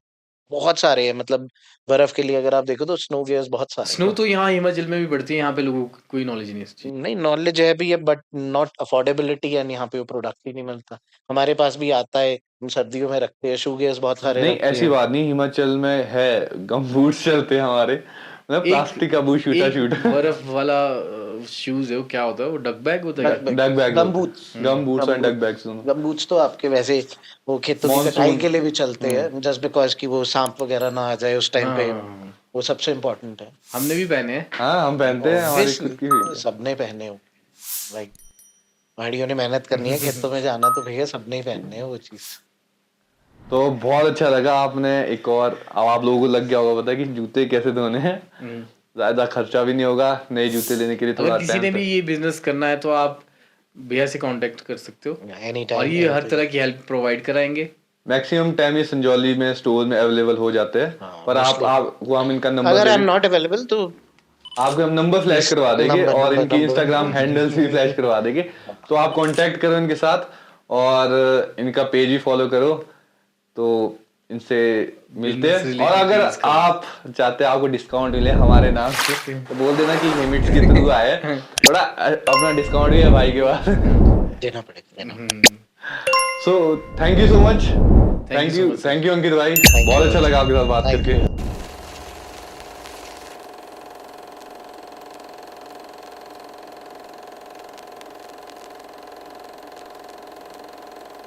बहुत सारे हैं, मतलब बर्फ के लिए अगर आप देखो तो स्नो गियर्स बहुत सारे स्नो हैं। तो यहाँ हिमाचल में भी बढ़ती है, यहाँ पे लोगों को कोई नॉलेज नहीं है इस चीज। नहीं, नॉलेज है भी है बट नॉट अफोर्डेबिलिटी, एंड यहाँ पे वो प्रोडक्ट ही नहीं मिलता। हमारे पास भी आता है, हम सर्दियों में रखते हैं, शू गियर्स बहुत सारे नहीं रखते ऐसी हैं। बात नहीं, हिमाचल में है गम बूट्स चलते हैं हमारे, मतलब प्लास्टिक का बूट शूटा एक शूट बर्फ वाला शूज है, वो क्या होता है, वो डक बैग होता है। Duck bag gumboots, gumboots and duck bags दोनों। गम बूट्स तो आपके वैसे वो खेतों की Monsoon। कटाई के लिए भी चलते हैं, जस्ट बिकॉज कि वो सांप वगैरह ना आ जाए उस टाइम पे, हाँ। वो सबसे इम्पोर्टेंट है। हमने भी पहने हैं। हाँ हम पहनते हैं, हमारी खुद की हुई है। सबने पहने हो, लाइक पहाड़ियों ने मेहनत करनी है, खेतों में जाना तो भैया सबने ही पहनने हैं वो चीज। तो बहुत अच्छा लगा आपने एक और, अब आप लोगों को लग गया होगा पता कि जूते कैसे धोने हैं, ज्यादा खर्चा भी नहीं होगा नए जूते लेने के लिए। थोड़ा अगर किसी ने टाइम भी ये बिजनेस करना है तो आप भैया से कांटेक्ट कर सकते हो, एनी और टाइम, ये हर तरह की हेल्प प्रोवाइड कराएंगे। मैक्सिमम टाइम ये संजौली में स्टोर में अवेलेबल हो जाते हैं। पर आपको हम इनका अगर number I am not available तो आपको हम नंबर फ्लैश करवा देंगे और इनकी इंस्टाग्राम हैंडल्स भी फ्लैश करवा देंगे, तो आप कांटेक्ट करो इनके साथ और इनका पेज भी फॉलो करो, तो इनसे मिलते हैं। और अगर आप चाहते हैं आपको डिस्काउंट मिले हमारे नाम से तो बोल देना कि हिमिट्स के थ्रू आए, थोड़ा अपना डिस्काउंट भी है भाई के पास देना पड़ेगा। So thank you so much. Thank so you much, sir. Thank you Ankit भाई, you. बहुत अच्छा लगा आपके साथ बात Thank करके। you.